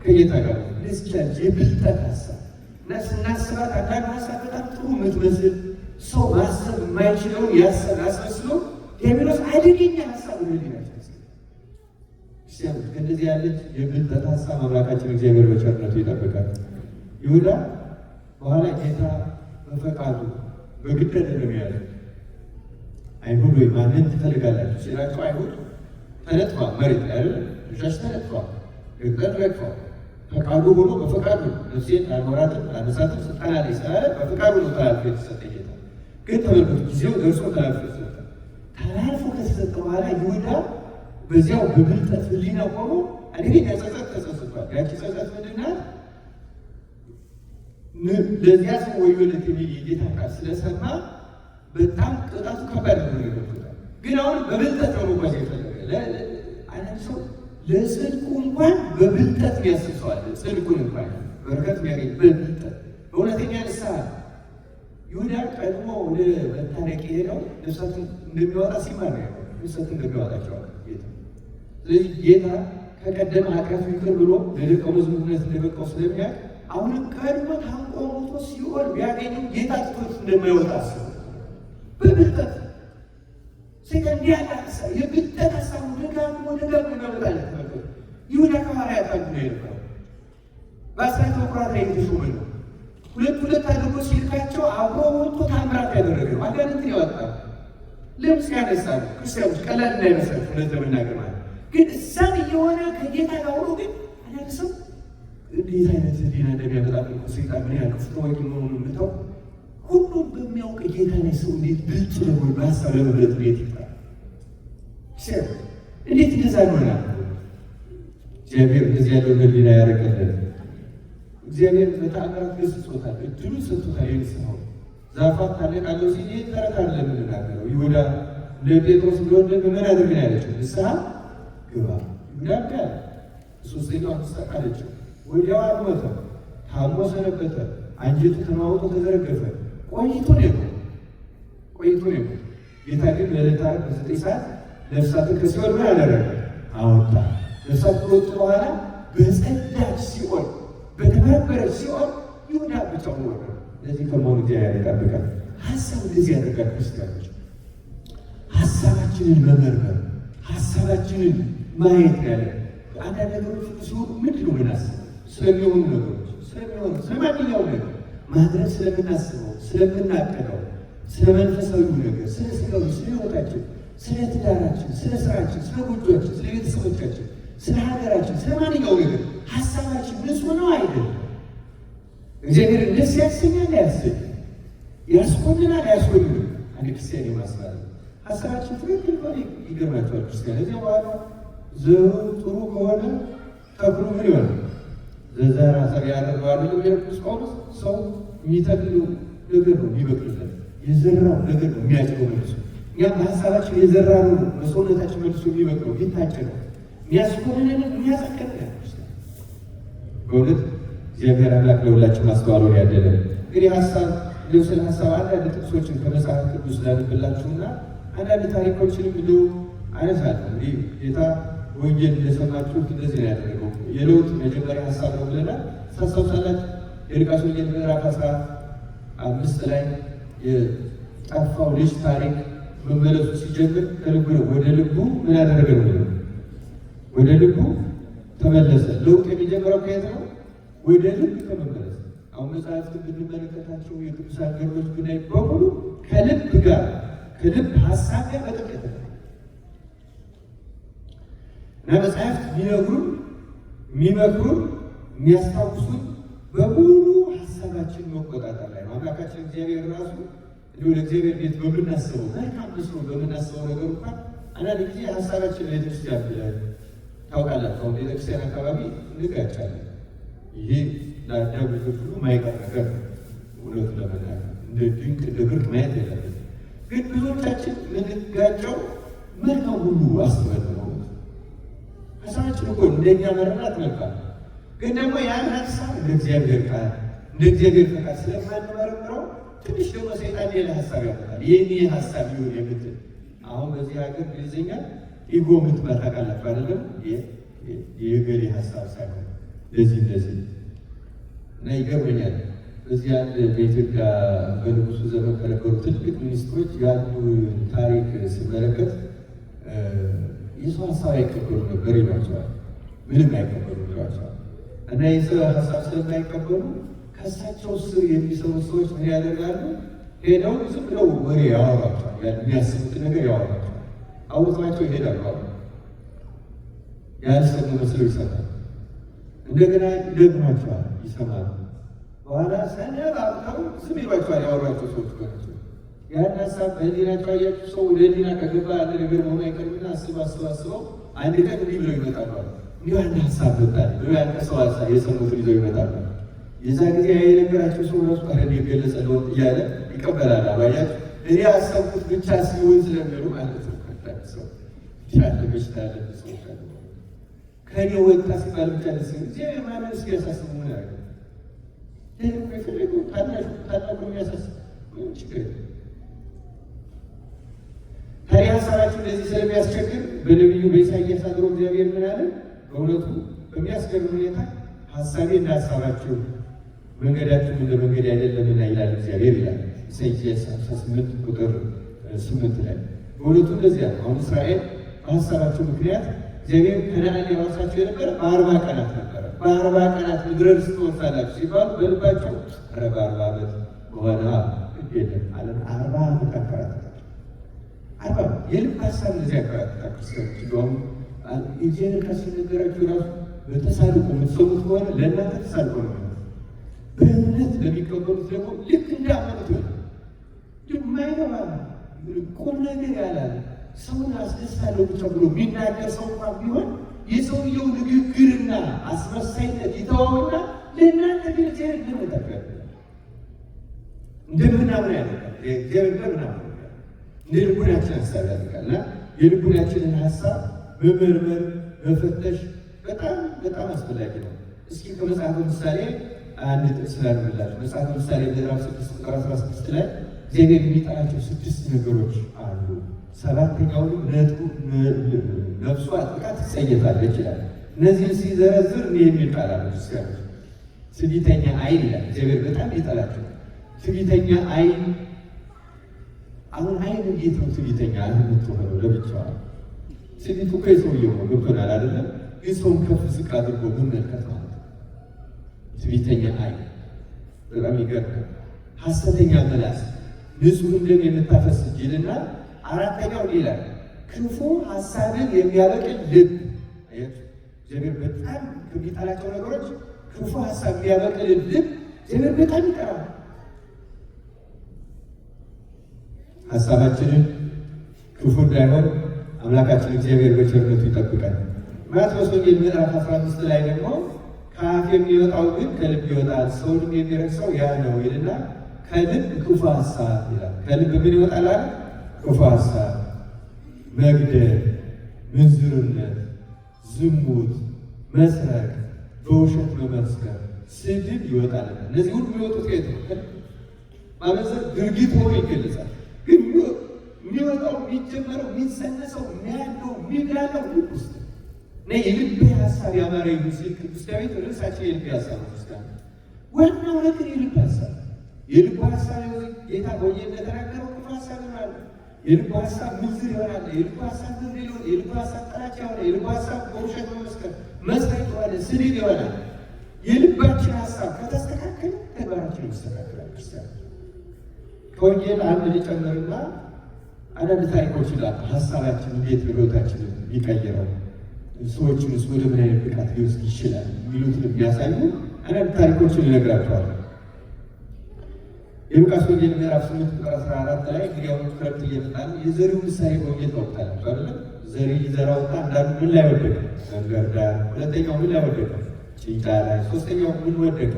ከጌታ ጋር ነው። ለስቻል የብልጠት ሀሳብ እና ስናስባት አንዳንድ ሀሳብ በጣም ጥሩ የምትመስል ሰው ማሰብ የማይችለውን ያሰብ አስመስሎ ዲያብሎስ አደገኛ ሀሳብ ነው ሊናቸው ከእንደዚህ ያለች የብልጠት ሀሳብ አምላካችን እግዚአብሔር በቸርነቱ ይጠብቃል። ይሁዳ በኋላ ጌታ በፈቃዱ በግድ አይደለም ያለ አይሁድ ወይ ማንን ትፈልጋላችሁ ሲላቸው አይሁድ ተነጥፏል፣ መሬት ላይ አይደል ልጆች ተነጥፏል፣ ግጠት ረግፏል። ፈቃዱ ሆኖ በፈቃዱ ነፍሴን አልሞራትም አነሳትም ስልጣን አለኝ ስላለ በፈቃዱ ነው ተላልፎ የተሰጠ ጌታ። ግን ተመልከቱ ጊዜው ደርሶ ተላልፎ የተሰጠ ተላልፎ ከተሰጠ በኋላ ይሁዳ በዚያው በብልጠት ህሊና ሆኖ አደገኛ ጸጸት ተጸጽቷል። ያቺ ጸጸት ምንድን ናት? ለዚያ ሰው ወዮለት የሚል የጌታ ቃል ስለሰማ በጣም ቅጣቱ ከባድ ነው። ግን አሁን በብልጠት ነው መጓዝ የፈለገ። አንድ ሰው ለጽድቁ እንኳን በብልጠት ያስሰዋል። ጽድቁን እንኳን በረከት የሚያገኝ በብልጠት በእውነተኛ ንስሐ ይሁዳ ቀድሞ ወደ መታረቅ ሄደው ነፍሳትን እንደሚያወጣ ሲማር ነው ነፍሳትን እንደሚያወጣቸዋል ጌታ። ስለዚህ ጌታ ከቀደመ ኃጢአቱ ይቅር ብሎ ለደቀ መዝሙርነት እንደበቃው ስለሚያውቅ አሁንም ቀድሞ ታንቆ ሞቶ ሲኦል ቢያገኘው ጌታ ትቶት እንደማይወጣ አስበው በብልጠት ሰይጣን እንዲያላሳ የብልጠት ሀሳቡ ደጋግሞ ይመጣለት ነበር። ይሁዳ ከሐዋርያት አንዱ ነው የነበረው። በአስራት በኩራት ላይ የተሾመ ነው። ሁለት አድርጎ ሲልካቸው አብሮ ወጥቶ ታምራት ያደረገ ነው። አጋንንትን ያወጣል። ልብስ ያነሳ ነው። ክርስቲያኖች ቀላል እንዳይመስላችሁ እውነት ለመናገር ማለት ግን እዛም እየሆነ ከጌታ ጋር ሆኖ ግን አንዳንድ ሰው እንዴት አይነት ዲና እንደሚያመጣብን ሰይጣን ምን ያህል ክፉ ተዋጊ መሆኑን የምታው ሁሉም በሚያውቅ ጌታ ላይ ሰው እንዴት ብልጥ ነው በሀሳብ ለመብለጥ ቤት ይጥራል። እንዴት እንደዛ ይሆናል? እግዚአብሔር እንደዚህ ያለው ህሊና ያደረገልን እግዚአብሔር በተአምራት ገስጾታል። እድሉ ሰጥቶታል። የንስሐው ዛፋት ታለቃለሁ ሲል ይህ ተረት አለ የምንናገረው። ይሁዳ ለጴጥሮስ እንደወደ ምን አድርግ ያለችው ንስሐ ግባ። ይሁዳ ያለ ሶስተኛው ተሰቃለችው። ወዲያው አልሞተ፣ ታሞ ሰነበተ። አንጀቱ ተናውጦ ተዘረገፈ። ቆይቶ ነው ጌታ ግን ለዕለተ ዓርብ በ9 ሰዓት ነፍሳትን ከሲኦል ምን አደረገ? አወጣ። ነፍሳት ከወጡ በኋላ በጸዳች ሲኦል በተመረመረች ሲኦል ይሁዳ ብቻውን ወረደ። ለዚህ ከመሆኑ እግዚአብሔር ያጠብቃል። ሀሳብ እንደዚህ ያደርጋል። ክርስቲያኖች ሀሳባችንን መመርመር፣ ሀሳባችንን ማየት ያለ አንዳንድ ነገሮች ሲሆኑ ምንድን ነው ምናስብ ስለሚሆኑ ነገሮች ስለማንኛውም ነገር ማድረግ ስለምናስበው ስለምናቀደው ስለ መንፈሳዊ ነገር ስለ ስጋዊ ስለ ሕይወታችን ስለ ትዳራችን ስለ ስራችን ስለ ጎጆቻችን ስለ ቤተሰቦቻችን ስለ ሀገራችን ስለ ማንኛውም ነገር ሀሳባችን ንጹህ ነው አይደለም? እግዚአብሔር ደስ ያሰኛል ያስኮንናል አያስኮንንም? አንድ ክርስቲያን ይመስላል ሀሳባችን ትክክል ከሆነ ይገርማቸዋል ክርስቲያን። እዚያ በኋላ ዘሩ ጥሩ ከሆነ ተክሉ ምን ይሆናል? ዘዘራ ሰብ ያደርገዋል። ቅዱስ ጳውሎስ ሰው የሚተክለው ነገር ነው የሚበቅልለት፣ የዘራው ነገር ነው የሚያጭደው መልሶ። እኛም በሀሳባችን የዘራነው ነው በሰውነታችን መልሶ የሚበቅለው የሚታጨደው የሚያስኮንንን የሚያጸቀቅ በእውነት እግዚአብሔር አምላክ ለሁላችን ማስተዋሉን ያደለን። እንግዲህ ሀሳብ ስለ ሀሳብ አንዳንድ ጥቅሶችን ከመጽሐፍ ቅዱስ ላነብላችሁና አንዳንድ ታሪኮችንም እንዲሁ አነሳለሁ። እንግዲህ ጌታ ወንጌል እንደሰማችሁት እንደዚህ ነው ያደረገው። የለውጥ መጀመሪያ ሀሳብ ነው ብለናል። ታስታውሳላችሁ? የሉቃስ ወንጌል ምዕራፍ 15 ላይ የጠፋው ልጅ ታሪክ መመለሱ ሲጀምር ከልቡ ነው። ወደ ልቡ ምን ያደረገ ነው? ወደ ልቡ ተመለሰ። ለውጥ የሚጀምረው ከየት ነው? ወደ ልብ ከመመለስ። አሁን መጽሐፍት ብንመለከታቸው የቅዱሳን ገድሎች ብናይ በሙሉ ከልብ ሀሳብ ጋር በጥልቀት ነው እና መጽሐፍት የሚመክሩን የሚያስታውሱን በሙሉ ሀሳባችን መቆጣጠር ላይ ነው። አምላካችን እግዚአብሔር ራሱ እንዲሁ ለእግዚአብሔር ቤት በምናስበው መልካም መስሎ በምናስበው ነገር እንኳን አንዳንድ ጊዜ ሀሳባችን ቤተክርስቲያን ብለን ታውቃላችሁ። አሁን ቤተክርስቲያን አካባቢ እንጋጫለን። ይሄ ለአዳም ልጆች ሁሉ ማይቀር ነገር ነው። እውነቱ ለመናገር እንደ ድንቅ እንደ ብርቅ ማየት የለብንም። ግን ብዙዎቻችን የምንጋጨው መልካም ሁሉ አስበን ነው። ሀሳባችን እኮ እንደኛ መረዳት መልካም፣ ግን ደግሞ ያን ሀሳብ እንደ እግዚአብሔር ቃል እንደ እግዚአብሔር ፈቃድ ስለማንመረምረው ትንሽ ደግሞ ሰይጣን ሌላ ሀሳብ ያመጣል። የኔ ሀሳብ ይሁን የምትል አሁን በዚህ ሀገር እንግሊዝኛ ኢጎ የምትባል ታውቃላችሁ አይደለም? የገሌ ሀሳብ ሳይሆን እንደዚህ እና ይገርመኛል። በዚህ አንድ በኢትዮጵያ በንጉሱ ዘመን ከነበሩ ትልቅ ሚኒስትሮች ያሉ ታሪክ ስመለከት የሰው ሀሳብ አይቀበሉ ነበር ይሏቸዋል። ምንም አይቀበሉ ይሏቸዋል። እና የሰው ሀሳብ ስለማይቀበሉ ከእሳቸው ስር የሚሰሩ ሰዎች ምን ያደርጋሉ? ሄደው ዝም ብለው ወሬ ያወሯቸዋል። የሚያስቡት ነገር ያወሯቸዋል። አውጥቷቸው ይሄዳሉ። ያልሰሙ መስለው ይሰማል። እንደገና ይደግሟቸዋል፣ ይሰማሉ። በኋላ ሰነብ አውጥተው ስም ይሏቸዋል። ያወሯቸው ሰዎች ናቸው። ያን ሀሳብ በህሊናቸው አያችሁ። ሰው ወደ ህሊና ከገባ ያለ ነገር መሆኑ አይቀርምና አስበው አንድ ቀን እንዲህ ብለው ይመጣሉ። እንዲሁ አንድ ሀሳብ መጣል ብለው ያንተ ሰው ሀሳብ የሰሙትን ይዘው ይመጣሉ። የዛ ጊዜ የነገራቸው ሰው ራሱ ካለ የገለጸ ለውጥ እያለ ይቀበላል። አባያችሁ እኔ ያሰብኩት ብቻ ሲሆን ስለሚሉ ማለት ነው። ሰው ያለ በሽታ ያለበት ሰው ከኔ ወጣ ሲባል ብቻ ደስ ይላል። እግዚአብሔር ማንን ሲያሳስብ ምን ያደርጋል? ደግሞ የፈለገው ታላቁ የሚያሳስብ ምን ችግር የለም። ታዲያ ሀሳባችሁ እንደዚህ ስለሚያስቸግር በነቢዩ በኢሳይያስ አድሮ እግዚአብሔር ምን አለ? በእውነቱ በሚያስገርም ሁኔታ ሀሳቤ እንደ ሀሳባችሁ መንገዳችሁ እንደ መንገድ አይደለምና ይላል እግዚአብሔር ይላል ኢሳይያስ 58 ቁጥር 8 ላይ። በእውነቱ እንደዚያ ነው። አሁን እስራኤል በሀሳባቸው ምክንያት እግዚአብሔር ከነዓን የራሳቸው የነበረ በ40 ቀናት ነበረ። በ40 ቀናት ምድረ ርስት ትወርሳላችሁ ሲባሉ በልባቸው ኧረ በ40 ዓመት በኋላ የለም አለን። 40 ዓመት አከራተታቸው። 40 የልብ ሀሳብ እንደዚህ ያከራተታቸው ሰዎች እንደውም እግዚአብሔር ካስነገራችሁ ራሱ በተሳልቆ የምትሰሙት ከሆነ ለእናንተ ተሳልቆ ነው። በእምነት ለሚቀበሉት ደግሞ ልክ እንዳመኑት ነው። የማይገባ ቁም ነገር ያላለ ሰውን አስደሳለሁ ብቻ ብሎ የሚናገር ሰው እንኳን ቢሆን የሰውየው ንግግርና አስመሳይነት ይተዋውና ለእናንተ ግን እግዚአብሔር እንደምታውቃለ እንደምናምን ያደርጋል። እግዚአብሔር እንደምናምን እንደ ልቡናችን ሀሳብ ያደርጋልና የልቡናችንን ሀሳብ መመርመር መፈተሽ በጣም በጣም አስፈላጊ ነው። እስኪ ከመጽሐፈ ምሳሌ አንድ ጥቅስ ላንብላችሁ። መጽሐፈ ምሳሌ ምዕራፍ 6 ቁጥር 16 ላይ እግዚአብሔር የሚጠራቸው 6 ነገሮች አሉ። 7ኛውንም ነፍሱ አጥብቃ ትጸየፋለች ይላል። እነዚህን ሲዘረዝር እኔ የሚል ቃል አለ። ትዕቢተኛ ዓይን ይላል። እግዚአብሔር በጣም ይጠላቸው ትዕቢተኛ ዓይን። አሁን ዓይን እንዴት ነው ትዕቢተኛ የምትሆነው? ለብቻዋ ትዕቢቱ እኮ የሰውየው ነው። ገብቶናል አይደለም? ግን ሰውን ከፍ ዝቅ አድርጎ መመልከት ማለት ነው ትዕቢተኛ ዓይን። በጣም ይገርማል። ሐሰተኛ ምላስ፣ ንጹሕ ደም የምታፈስ እጅና 4ኛው ይላል ክፉ ሀሳብን የሚያበቅል ልብ። እግዚአብሔር በጣም ከሚጠላቸው ነገሮች ክፉ ሀሳብ የሚያበቅል ልብ እግዚአብሔር በጣም ይጠላል። ሀሳባችንን ክፉ እንዳይሆን አምላካችን እግዚአብሔር በቸርነቱ ይጠብቃል። ማቴዎስ ወንጌል ምዕራፍ 15 ላይ ደግሞ ከአፍ የሚወጣው ግን ከልብ ይወጣል፣ ሰውንም የሚረክሰው ያ ነው ይልና ከልብ ክፉ ሀሳብ ይላል። ከልብ ምን ይወጣል? ክፉ ሀሳብ፣ መግደል፣ ምንዝርነት፣ ዝሙት፣ መስረቅ፣ በውሸት መመስከር፣ ስድብ ይወጣል። እነዚህ ሁሉ የሚወጡት ከየት ነው? ማመንዘር ድርጊት ሆኖ ይገለጻል። ግን የሚወጣው የሚጀመረው የሚጸነሰው የሚያለው የሚብላለው ልብ ውስጥ እና የልብ ሀሳብ ያማረ ይሁን ሲል ቅዱስ ዳዊት ርዕሳቸው የልብ ሀሳብ ነው። ዋናው ነገር የልብ ሀሳብ የልብ ሀሳብ ጌታ በወንጌል እንደተናገረው ክፉ ሀሳብ ይሆናል። የልብ ሀሳብ ምንዝር ይሆናል። የልብ ሀሳብ ግድል ይሆናል። የልብ ሀሳብ ጥላቻ ይሆናል። የልብ ሀሳብ በውሸት መመስከር፣ መስረቅ ይሆናል፣ ስድብ ይሆናል። የልባችን ሀሳብ ከተስተካከለ ተግባራችን ይስተካከላል። ክርስቲያን ከወንጌል አንድ ሊጨምርና አንዳንድ ታሪኮች ይላል። ሀሳባችን እንዴት ህይወታችንን ሊቀይረው ሰዎችን ወደ ምን አይነት ብቃት ሊወስድ ይችላል የሚሉትን የሚያሳዩ አንዳንድ ታሪኮችን ይነግራቸዋል። የሉቃስ ወንጌል ምዕራፍ 8 ቁጥር 14 ላይ እንግዲህ አሁን ክረምት እየመጣ ነው። የዘሪው ምሳሌ በወንጌል ታውቃላችሁ አይደል? ዘሪ ይዘራውና አንዳንዱ ምን ላይ ወደቀ? መንገድ ዳር። ሁለተኛው ምን ላይ ወደቀ? ጭንጫ ላይ። ሶስተኛው ምን ወደቀ?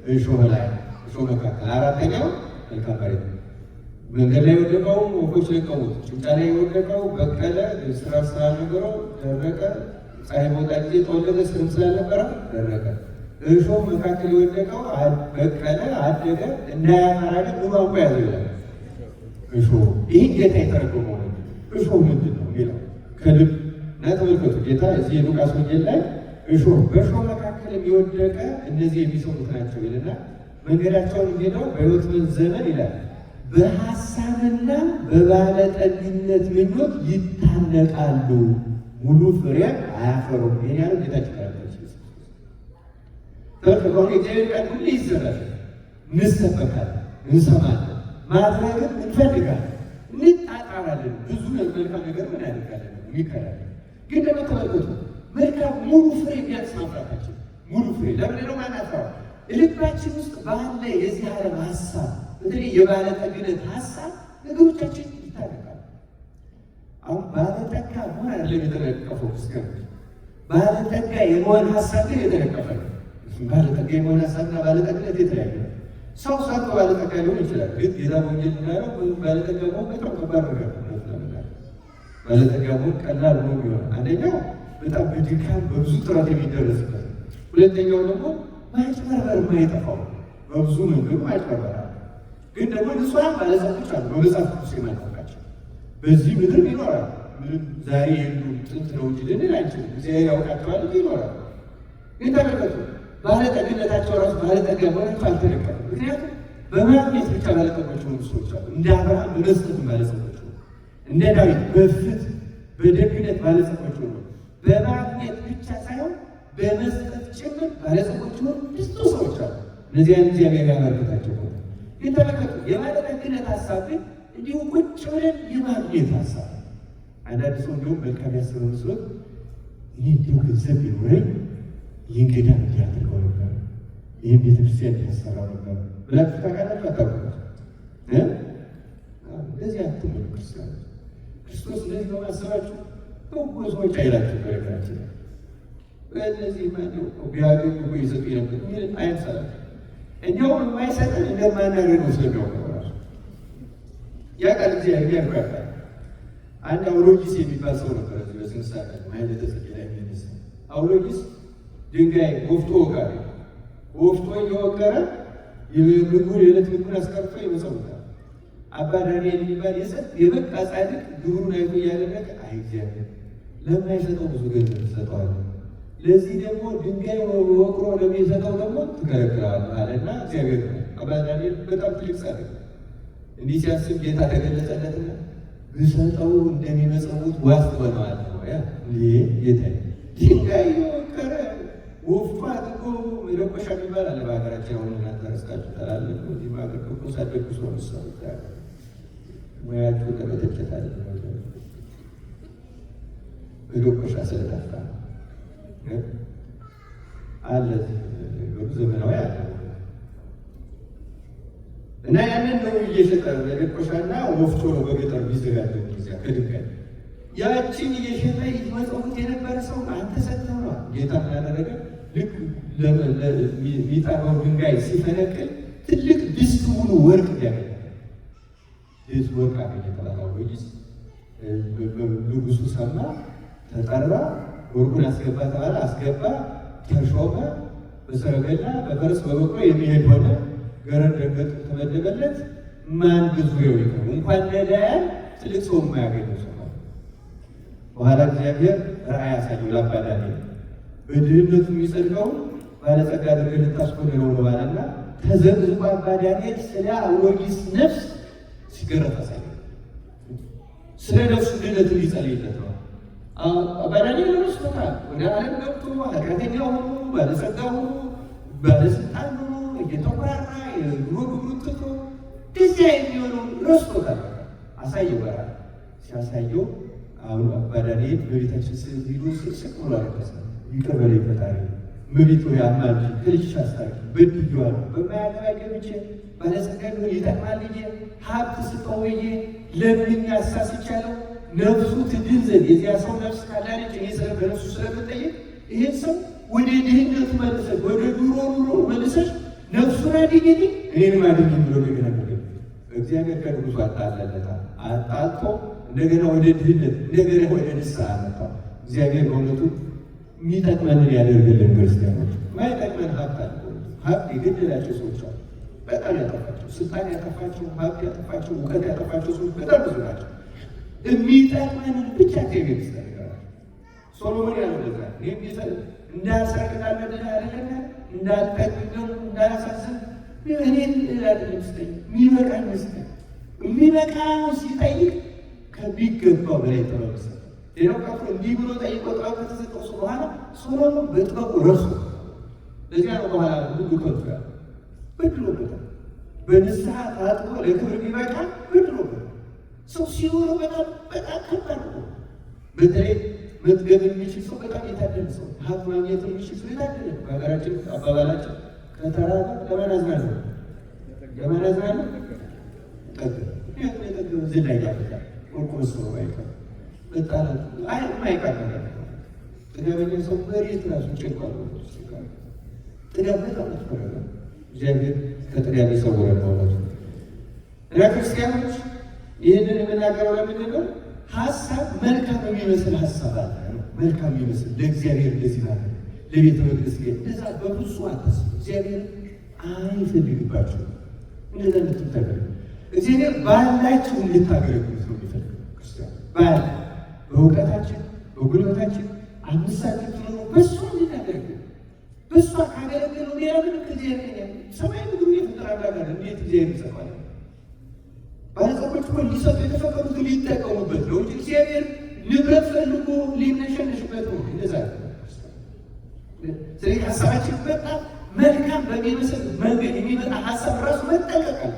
እሾህ ላይ፣ እሾህ መካከል። አራተኛው መልካም መሬት። መንገድ ላይ ወደቀው ወፎች ለቀሙት። ጭንጫ ላይ የወደቀው በቀለ፣ ስራ ስላልነበረው ደረቀ። ፀሐይ መውጣ ጊዜ ጠወለገ፣ ስርም ስላልነበረ ደረቀ። እሾህ መካከል የወደቀው በቀለ፣ አደገ፣ እንዳያፈራ ግን ኑባንኳ ያዘው ይላል። እሾህ ይህ ጌታ የተረጎመው ነው። እሾህ ምንድን ነው የሚለው ከልብ እና ተመልከቱ። ጌታ እዚህ የሉቃስ ወንጌል ላይ እሾህ በእሾህ መካከል የወደቀ እነዚህ የሚሰሙት ናቸው ይልና መንገዳቸውን ሄደው በሕይወት ዘመን ይላል በሀሳብና በባለጠግነት ምኞት ይታነቃሉ፣ ሙሉ ፍሬ አያፈሩም። ይህን ያለው ጌታችን ያለች ከሆነ እግዚአብሔር ቃል ሁሌ ይዘራል፣ እንሰበካለን፣ እንሰማለን፣ ማድረግን እንፈልጋለን፣ እንጣጣራለን። ብዙ መልካም ነገር ምን ያደርጋለን ይከራለን። ግን ደግሞ ተመልከቱ መልካም ሙሉ ፍሬ ቢያንስ ማፍራታችን ሙሉ ፍሬ ለምን ነው ማናፍራው? ልባችን ውስጥ ባለ የዚህ ዓለም ሀሳብ በተለይ የባለጠግነት ሀሳብ ነገሮቻችን ይታረቃሉ። አሁን ባለጠጋ መሆን አይደለም የተነቀፈው እስከ ባለጠጋ የመሆን ሀሳብ ግን የተነቀፈ ነው። ባለጠጋ የመሆን ሀሳብና ባለጠግነት የተለያየ ነው። ሰው ሰርቶ ባለጠጋ ሊሆን ይችላል። ግን ጌታ ወንጌል እንዳለው ባለጠጋ መሆን በጣም ከባድ ነገር ነው። ባለጠጋ መሆን ቀላል ነው የሚሆነው አንደኛው በጣም በድካም በብዙ ጥረት የሚደረስበት። ሁለተኛው ደግሞ ማጭበርበር የማይጠፋው በብዙ መንገዱ ማጭበርበር አለ። ግን ደግሞ ንጹሐን ባለጸጎች አሉ በመጽሐፍ ቅዱስ የማናውቃቸው በዚህ ምድር ይኖራል። ምንም ዛሬ የሉ ጥንት ነው እንጂ ልንል አንችልም። እግዚአብሔር ያውቃቸዋል እንጂ ይኖራል። ግን ተመልከቱ ባለጠግነታቸው ራሱ ባለጠጋ መሆናቸው አልተነቀም። ምክንያቱም በማግኘት ብቻ ባለጠጎች የሆኑ ሰዎች አሉ። እንደ አብርሃም በመስጠት ባለጸጎች ሆኑ፣ እንደ ዳዊት በፍትህ በደግነት ባለጸጎች ሆኑ። በማግኘት ብቻ ሳይሆን በመስጠት ጭምር ባለጸጎች ሆኑ ብዙ ሰዎች አሉ። እነዚያን እግዚአብሔር ያበረከታቸው ሆነ። ግን ተመልከቱ የባለጠግነት ሀሳብ ግን እንዲሁ ቁጭ ብለን የማግኘት ሀሳብ። አንዳንድ ሰው እንዲሁም መልካም ያስበው መስሎት ይህ እንዲሁ ገንዘብ ቢኖረኝ ይህን ገዳም እንዲያደርገው ነበር፣ ይህን ቤተክርስቲያን እንዲያሰራው ነበር ብላችሁ ታውቃላችሁ? አታውቁም? እንደዚህ አትበሉ ክርስቲያኖች። ክርስቶስ እንደዚህ በማሰባችሁ በጎ ሰዎች አይላችሁ። በነገራችን በእነዚህ ማነው ቢያገኙ እኮ ይሰጡ ነበር የሚል አይምሰላችሁ። እንዲያውም የማይሰጠን እንደማናደርገው ስለሚያውቀው ራሱ ያውቃል። እግዚአብሔር ያውቃል። አንድ አውሎጊስ የሚባል ሰው ነበር እዚህ በስንሳት ማይለተ ጽጌ ላይ የሚነሳ አውሎጊስ ድንጋይ ወፍጮ ወጋሪ ወፍጮ እየወገረ የምግቡን የዕለት ምግቡን አስቀርቶ ይመጸውታል። አባ ዳንኤል የሚባል የበቃ ጻድቅ ግብሩን አይቶ እያደረገ አይ እግዚአብሔር ለማይሰጠው ብዙ ገንዘብ ትሰጠዋለህ፣ ለዚህ ደግሞ ድንጋይ ወቅሮ ለሚሰጠው ደግሞ ትከለክለዋለህ አለና እግዚአብሔር አባ ዳንኤል በጣም ትልቅ ጻድቅ እንዲህ ሲያስብ ጌታ ተገለጸለትና ብሰጠው እንደሚመጸውት ዋስ ትሆነዋል ነው ያ ጌታ ድንጋይ ወቀረ ወፍጮ አድርጎ መለኮሻ የሚባል አለ በሀገራችን። አሁን እናንተ ረስታችሁ ታላለ እዚህ ማገር ቅዱስ አደጉስ ነው ምሳሌ ሙያችሁ ተበተቸታል መለኮሻ ስለጠፋ አለ ዘመናዊ አለ እና ያንን ነው እየሸጠ መለኮሻና ወፍጮ ነው በገጠር ቢዘጋጀው ጊዜያ ከድንጋይ ያችን እየሸጠ ይመጸውት የነበረ ሰው አንተ ሰጥተው ነው ጌታ ያደረገ። ልክ የሚጠራው ድንጋይ ሲፈነቅል ትልቅ ድስት ሙሉ ወርቅ ያገኛል። ድስት ወርቅ አገኘ ተባለው ወይስ ንጉሱ ሰማ፣ ተጠራ፣ ወርቁን አስገባ ተባለ፣ አስገባ፣ ተሾመ፣ በሰረገላ በፈረስ በበቅሎ የሚሄድ ሆነ። ገረድ ደንገጥ ተመደበለት። ማን በዙሪያው ይቀር እንኳን ነዳያን ትልቅ ሰው የማያገኘው ሰው በኋላ እግዚአብሔር ራእይ ያሳየው ለአባ ዳንኤል በድህነቱ የሚጸድቀው ባለጸጋ አድርገህ ልታስኮንነው ነው አለና ተዘቅዝቆ አባ ዳንኤል ስለ አውሎጊስ ነፍስ ሲገረፍ አሳየው። ስለ ነፍሱ ድህነት ሊጸልይለት ነው። አባ ዳንኤል ረስቶታል። ወደ ዓለም ገብቶ ኃጢአተኛ ሆኖ ባለጸጋ ሆኖ ባለስልጣን ሆኖ እየተቆራራ የኑሮ ግብሩን ትቶ እንደዚያ የሚሆነው ረስቶታል። አሳየው በራ ሲያሳየው አሁን አባ ዳንኤል በቤታችን ሲሄዱ ስቅስቅ ብሎ አለቀሰ። ይቅር በለኝ ፈጣሪ፣ እመቤቴ ያማልጅ ከልጅሽ አስታርቂ፣ በድዬዋለሁ፣ በማያገባ ገብቼ ባለጸጋ ቢሆን ይጠቅማል ብዬ ሀብት ስጠው ብዬ ለምኜ አሳስቻለሁ። ነፍሱ ትድን ዘንድ የዚያ ሰው ነፍስ ካዳነች እኔ በነፍሱ ስለምጠየቅ ይህን ሰው ወደ ድህነቱ መልሰሽ ወደ ዱሮ ኑሮ መልሰሽ ነፍሱን አድኝልኝ እኔንም አድኝኝ ብሎ እንደገና እግዚአብሔር ከንጉሱ አጣለለታል። አጣልቶ እንደገና ወደ ድህነት እንደገና ወደ ንስሐ አመጣው። እግዚአብሔር በእውነቱ የሚጠቅመንን ያደርግልን። ክርስቲያኖች ማይጠቅመን ሀብት አለ። ሀብት የገደላቸው ሰዎች አሉ፣ በጣም ያጠፋቸው፣ ስልጣን ያጠፋቸው፣ ሀብት ያጠፋቸው፣ እውቀት ያጠፋቸው ሰዎች በጣም ብዙ ናቸው። የሚጠቅመንን ብቻ እግዚአብሔር ይስጠናል። ሶሎሞን ያለው ለዛ እንዳያሳቅቃለ አለና እንዳልጠቅም እንዳያሳስብ እኔን ላደለም ስጠኝ የሚበቃኝ መስጠኝ የሚበቃው ሲጠይቅ ከሚገባው በላይ ጥበብ ሰጠ። ሌላው ቀርቶ እንዲህ ብሎ ጠይቆ ጥበብ ከተሰጠው ሰው በኋላ ሶሎሞን በጥበቡ ረሱ። ለዚያ ነው በኋላ ሁሉ ከንቱ ያለ በድሎበታል። በንስሐ ታጥቦ ለክብር ቢበቃ በድሎበታል። ሰው ሲኖሩ በጣም ከባድ ነው። በተለይ መጥገብ የሚችል ሰው በጣም የታደለ ሰው፣ ሀብት ማግኘት የሚችል ሰው የታደለ። በሀገራችን አባባላችን ከተራበ ለማን አዝናለሁ? ለማን አዝናለሁ? ጠገበ። ምክንያቱም የጠገበ ዝና ያበዛል። ወርቁ መስሎ አይቀር በጣላት የማይቀር ነገር ጥጋበኛ ሰው መሬት ራሱ ጭንቋል። ጥጋብ በጣም ተፈረገ። እግዚአብሔር ከጥጋብ ይሰውረን በእውነቱ። እና ክርስቲያኖች ይህንን የምናገረው ለምንድን ነው? ሀሳብ መልካም የሚመስል ሀሳብ አለ። መልካም የሚመስል ለእግዚአብሔር እንደዚህ ማለት ለቤተ መቅደስ እንደዛ በብዙ አታስቡ። እግዚአብሔር አይፈልግባችሁም እንደዛ እንድትታገሉ። እግዚአብሔር ባላችሁ እንድታገለግሉት ነው የሚፈልገው። ክርስቲያን ባል በእውቀታችን በጉልበታችን አምሳችን ትኖሩ በሱ እንድናገለግል በሱ ካገለገሉ ሌላ ምን ከእግዚአብሔር ሰማይ ምድሩ የፈጠረ አምላክ አለ። እንዴት እግዚአብሔር ይሰማል? ባለጸጎች እኮ ሊሰጡ የተፈቀዱት ሊጠቀሙበት ነው እንጂ እግዚአብሔር ንብረት ፈልጎ ሊነሸነሽበት ነው። እንደዛ ስለዚህ ሀሳባችን በጣም መልካም በሚመስል መንገድ የሚመጣ ሀሳብ ራሱ መጠንቀቅ አለ።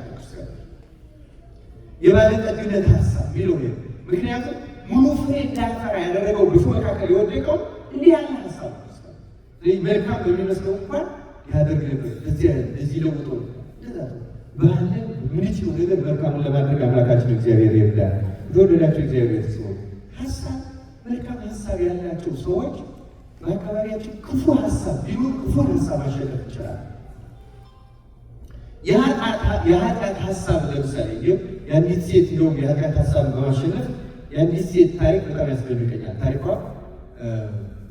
የባለጠግነት ሀሳብ ሚለው ምክንያቱም ሙሉ ፍሬ እንዳያፈራ ያደረገው ብዙ መካከል የወደቀው እንዲህ ያለ ሀሳብ ነው። ስለዚህ መልካም በሚመስለው እንኳን ያደርግ ነበር። እዚህ ለውጦ ባለ ምንችለው ነገር መልካሙን ለማድረግ አምላካችን እግዚአብሔር ይርዳል። የተወደዳቸው እግዚአብሔር ሰዎች ሀሳብ መልካም ሀሳብ ያላቸው ሰዎች በአካባቢያችን ክፉ ሀሳብ ቢኖር ክፉን ሀሳብ ማሸነፍ ይችላል። የኃጢአት ሀሳብ ለምሳሌ የአንዲት ሴት እንደውም የኃጢአት ሀሳብ በማሸነፍ የአንዲት ሴት ታሪክ በጣም ያስደንቀኛል። ታሪኳ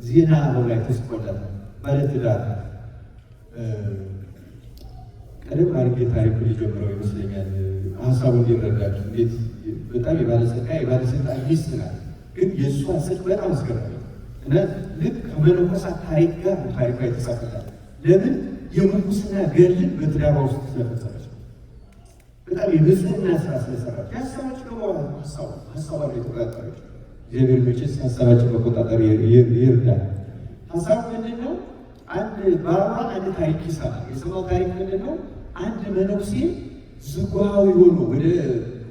ዜና ላይ ተጽፎላታል። ባለትዳር ቀደም አድርጌ ታሪኩ ሊጀምረው ይመስለኛል ሀሳቡ እንዲረዳችሁ። እንዴት በጣም የባለስልጣን ሚስት ናት፣ ግን የእሷ ስልክ በጣም አስገራሚ እና ልክ ከመነኮሳት ታሪክ ጋር ታሪኳ የተጻፈላል። ለምን የምንኩስና ገድልን በትዳሯ ውስጥ ስለፈጸመች በጣም የብፅዕና ስራ ስለሰራች ያሰባች ደግሞ ሀሳቧ የተቆጣጠረች። እግዚአብሔር መቼስ ሀሳባችን መቆጣጠር ይርዳል። ሀሳቡ ምንድን ነው? አንድ ባሏ አንድ ታሪክ ይሰማል። የሰማው ታሪክ ምንድን ነው? አንድ መነኩሴ ዝጉሃዊ ሆኖ ወደ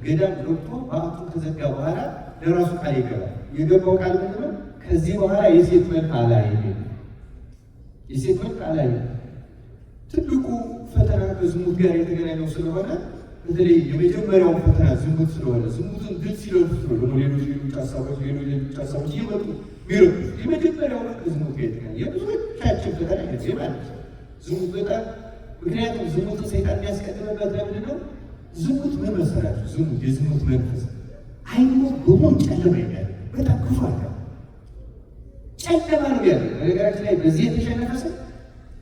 ገዳም ገብቶ በአቱን ከዘጋ በኋላ ለራሱ ቃል ይገባል። የገባው ቃል ምንድን ነው? ከዚህ በኋላ የሴት መልክ አላይም። የሴት መልክ አላይም። ትልቁ ፈተና ከዝሙት ጋር የተገናኘው ስለሆነ በተለይ የመጀመሪያውን ፈተና ዝሙት ስለሆነ ዝሙትን ድል ሲለሉ ደግሞ ሌሎች ሀሳቦች እየመጡ ሚረዱ የመጀመሪያው ከዝሙት ጋር የተገናኘ የብዙዎቻችን ፈተና ጊዜ ማለት ነው ዝሙት በጣም ምክንያቱም ዝሙትን ሰይጣን የሚያስቀድምበት ለምንድን ነው? ዝሙት ምን መሰላችሁ? ዝሙት የዝሙት መንፈስ አይኖ በሙሉ ጨለማ ይያል በጣም ክፉ አለ ጨለማ ነው ያለ። በነገራችን ላይ በዚህ የተሸነፈ ሰው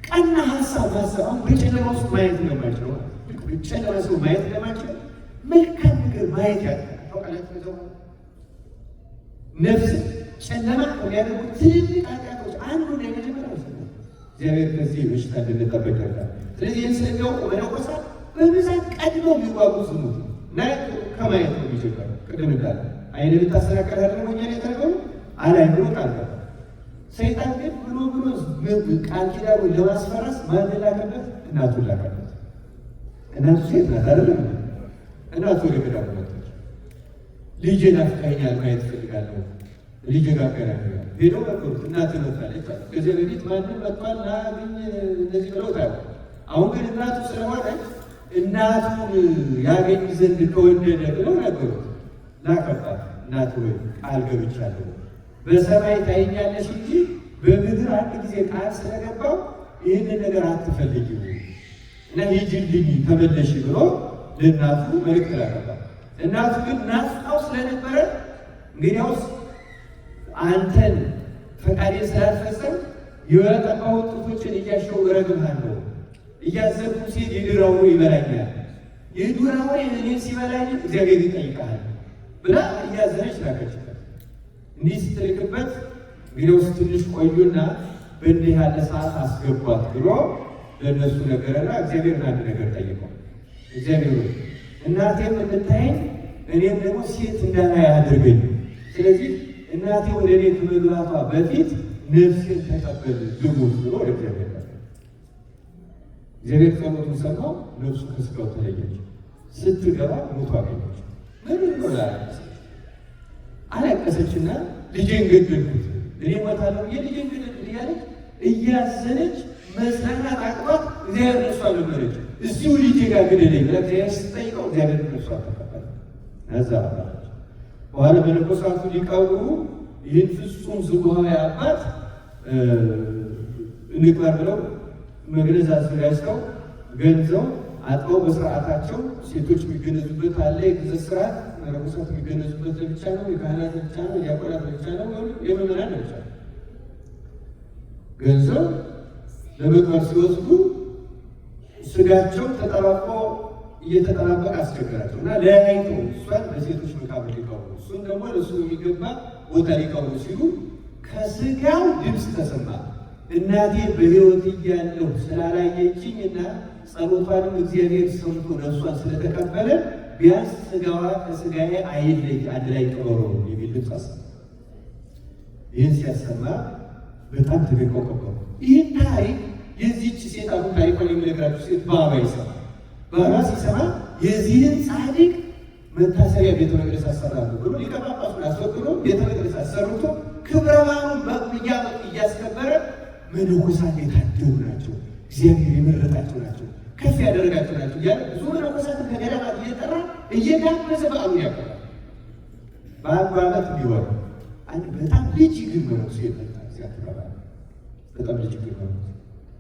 ቀና ሀሳብ አሁን በጨለማ ውስጥ ማየት እንደማይችለው ጨለማ ሰው ማየት እንደማይችለው መልካም ነገር ማየት ያውቃል። ነፍስ ጨለማ ከሚያደርጉ ትልልቅ ኃጢአቶች አንዱ የመጀመሪያ እግዚአብሔር ከዚህ በሽታ እንድንጠበቅ ይርዳል። ስለዚህ ይህን ስለሚያውቁ መነኮሳት በብዛት ቀድመው የሚዋጉ ዝሙት እና ከማየት ነው የሚጀምረው። ቅድም እንዳለ አይን ልታሰናከል ያደረገው እኛን የተረገው አላይ ብሎ ቃል ገባ። ሰይጣን ግን ብሎ ቃል ኪዳኑን ለማስፈረስ ማን ላከበት? እናቱን ላከበት። እናቱ ሴት ናት አይደለም? እናቱ ወደ ገዳሙ መጣች። ልጄ ናፍቃኛል፣ ማየት እፈልጋለሁ፣ ልጄ ጋር ገናኛል። ሄደው ነገሩት። እናትህ መጣለች አለ። ከዚህ በፊት ማንም መጥቷል ናግኝ እንደዚህ ብለው ታያለ። አሁን ግን እናቱ ስለሆነች እናቱን ያገኝ ዘንድ ከወደደ ብለው ነገሩት። ላከባት። እናቱ ወይ ቃል ገብቻለሁ በሰማይ ታይኛለሽ እንጂ በምድር አንድ ጊዜ ቃል ስለገባው ይህንን ነገር አትፈልጊው እና ሂጂልኝ ተመለሽ ብሎ ለእናቱ መልእክት ላከባት። እናቱ ግን ናፍቃው ስለነበረ እንግዲያውስ አንተን ፈቃዴን ስላልፈጸም የጠባሁት ጡቶችን እያሸው እረግምሃለሁ፣ እያዘንኩ ሲል የዱር አውሬ ይበላኛል፣ የዱር አውሬ እኔን ሲበላኝ እግዚአብሔር ይጠይቃል ብላ እያዘነች ላከችበት። እንዲህ ስትልክበት እንግዲያውስ ትንሽ ቆዩና በእንዲህ ያለ ሰዓት አስገቧት ብሎ ለእነሱ ነገረና እግዚአብሔርን አንድ ነገር ጠይቀው። እግዚአብሔር እናቴም እንድታየኝ እኔም ደግሞ ሴት እንዳላይ አድርገኝ፣ ስለዚህ እናቴ ወደ እኔ ከመግባቷ በፊት ነፍሴን ተቀበል ልሙት ብሎ ወደ እግዚአብሔር ላከ። እግዚአብሔር ጸሎቱን ሰማው። ነፍሱ ከስጋው ተለየች። ስትገባ ሞቶ አገኘች። ምን ላለች አለቀሰችና ልጄን ገደልኩት፣ እኔ ሞታለሁ የልጄን ገደልኩት እያለች እያዘነች መጽናናት አቅቷት እግዚአብሔር ነፍሷ ለመረች። እዚሁ ልጄ ጋር ግደለኝ ብላ እግዚአብሔር ስትጠይቀው እግዚአብሔር ነፍሷ ተቀበለ። ነዛ በኋላ መነኮሳቱ ሊቀብሩ ይህን ፍጹም ዝጉሃዊ አባት እንቅበር ብለው መግነዝ አዘጋጅተው ገንዘው አጥበው በስርዓታቸው ሴቶች የሚገነዙበት አለ የግዘት ስርዓት መነኮሳት የሚገነዙበት ለብቻ ነው፣ የካህናት ለብቻ ነው፣ የዲያቆናት ለብቻ ነው፣ የምዕመናን ለብቻ ነው። ገንዘብ ለመቅበር ሲወስዱ ስጋቸው ተጠባብቆ እየተጠባበቀ አስቸገራቸው እና ለያይተው እሷን በሴቶች መቃብር ሊቀብሩ እሱን ደግሞ ለእሱ የሚገባ ቦታ ሊቀብሩ ሲሉ ከስጋው ድምፅ ተሰማ። እናቴ በሕይወት እያለሁ ስላላየችኝ እና ጸሎቷንም እግዚአብሔር ሰምቶ ነፍሷን ስለተቀበለ ቢያንስ ስጋዋ ከስጋዬ አይለይ፣ አንድ ላይ ቀበሮ የሚል ድምፅ አሰማ። ይህን ሲያሰማ በጣም ተደንቀው ቀበሩ። ይህን ታሪክ የዚህች ሴት አሁን ታሪኳን የሚነግራችሁ ሴት ባባ ይሰማል። ባባ ሲሰማ የዚህን ጻድቅ መታሰቢያ ቤተ መቅደስ አሰራሉ ብሎ ሊቀ ጳጳሱን አስፈቅዶ ቤተ መቅደስ አሰርቶ ክብረ በዓሉን እያስከበረ መነኮሳት የታደሉ ናቸው፣ እግዚአብሔር የመረጣቸው ናቸው፣ ከፍ ያደረጋቸው ናቸው እያለ ብዙ መነኮሳትን ከገዳማት እየጠራ እየጋበዘ በዓሉን ያከብራል። በአንዱ ዓመት እንዲወሩ አንድ በጣም ልጅ ግን መነኩሴ የመጣ ሲያከብራል። በጣም ልጅ ግን መነኩሴ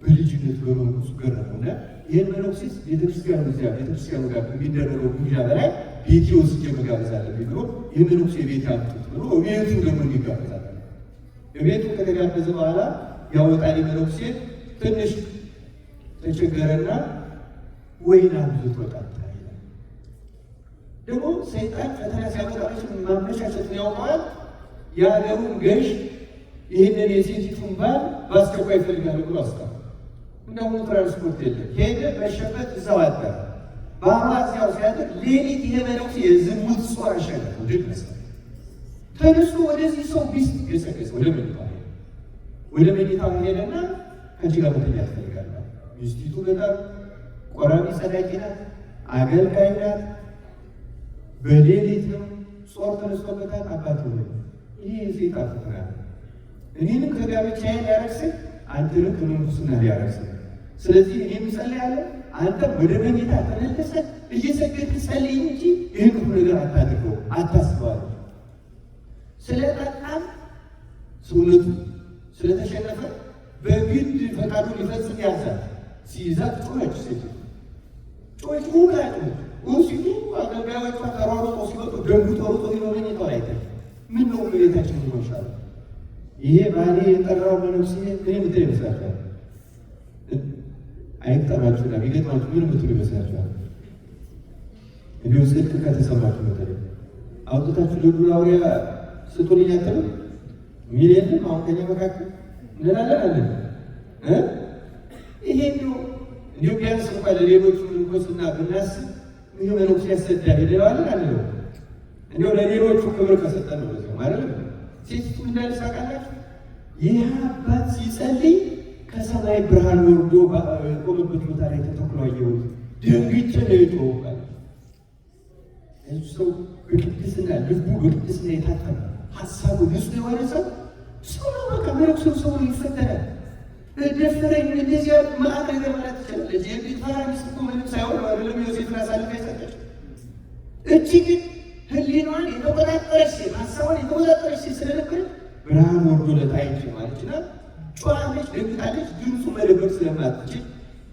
በልጅነቱ በመንኩሱ ገረመውና ይህን መነኩሴ ቤተክርስቲያኑ ጋር ከሚደረገው ግብዣ በላይ ቤቴ ወስጄ መጋበዝ አለብኝ ብሎ ይህ መነኩሴ ቤት ያምጡት ብሎ ቤቱ ደግሞ እንዲጋበዛል። ቤቱ ከተጋበዘ በኋላ ያወጣል። መነኩሴ ትንሽ ተቸገረና ወይን አብዝቶ ጠጣ ይላል። ደግሞ ሰይጣን ፈተና ሲያመጣች ማመቻቸትን ያውቀዋል። የሀገሩን ገዥ ይህንን የሴቲቱን ባል በአስቸኳይ ይፈልጋሉ ብሎ አስቀረ። እንደሁኑ ትራንስፖርት የለም። ሄደ፣ መሸበት፣ እዛው አደረ። ባሏ እዚያው ሲያድር ሌሊት ይሄ መነኩሴ የዝሙት ጾር አሸነፈ። ድል መስለ ተነስቶ ወደዚህ ሰው ሚስት ገሰገሰ። ወደ መኝታው ሄደና ከአንቺ ጋር መተኛት እፈልጋለሁ። ሚስቲቱ በጣም ቆራቢ ጸዳቂ ናት፣ አገልጋይ ናት። በሌሊት ነው ጾር ተነስቶበታል። አባት ሆነ ይህ ሴት አፍትና እኔንም ከጋብቻዬ ሊያረክስህ አንተንም ከመንኩስና ሊያረክስህ። ስለዚህ እኔም እጸልያለሁ፣ አንተም ወደ መኝታ ተመልሰህ እየሰገድክ ጸልይ እንጂ ይህን ክፉ ነገር አታድርገው፣ አታስበዋለሁ። ስለጠጣም ሰውነቱ ስለተሸነፈ በግድ ፈቃዱን ሊፈጽም ያዛል። ሲይዛት ጮኸች። ሴት ጮኸች፣ ውጋጭ ሲሉ አገልጋዮቿ ተሯሩጦ ሲወጡ ደንግጦ ሮጦ መኝታው ላይ ተ ምን ነው ቤታችን ይሆሻል? ይሄ ባሌ የጠራው መነኩሴ ምን ምትል ይመስላችኋል? አይጠራችሁና ቢገጥማችሁ ምን ምትሉ ይመስላችኋል? እንዲሁ ጽድቅ ከተሰማችሁ በተለይ አውጥታችሁ ለዱላውሪያ ስጡልኝ አትልም? ሚሊየንም አሁን ከኛ መካከል እንላለን አለን። ይሄ እንዲሁ ቢያንስ እንኳን ለሌሎቹ ምንኮስና ብናስብ ይህ መነኩሴ ያሰዳል ሄደዋለን አለው። እንዲሁ ለሌሎቹ ክብር ከሰጠን ነው በዚያው ማለት ነው። ሴቲቱ እንዳለች ታውቃላችሁ? ይህ አባት ሲጸልይ ከሰማይ ብርሃን ወርዶ ቆመበት ቦታ ላይ ተተክሎ አየሁት። ደንግጬ ነው የጮኸው። እሱ ሰው በቅድስና ልቡ በቅድስና የታተመ ሀሳቡ ንጹህ የሆነ ሰው ነው። በቃ መነኩሴው ሰው ይፈተናል። ደፈረኝ እንደዚያ ማዕት ነገር ማለት ትችላለች። የቤት ፈራ ሚስት እኮ ምንም ሳይሆን አይደለም ዮሴፍን አሳልፋ የሰጠች። እቺ ግን ህሊናዋን የተቆጣጠረች ሴት፣ ሀሳቧን የተቆጣጠረች ሴት ስለነበረች ብርሃን ወርዶለት አይቼ ማለት ይችላል። ጨዋለች፣ ደንግጣለች። ድምፁ መደበቅ ስለማትችል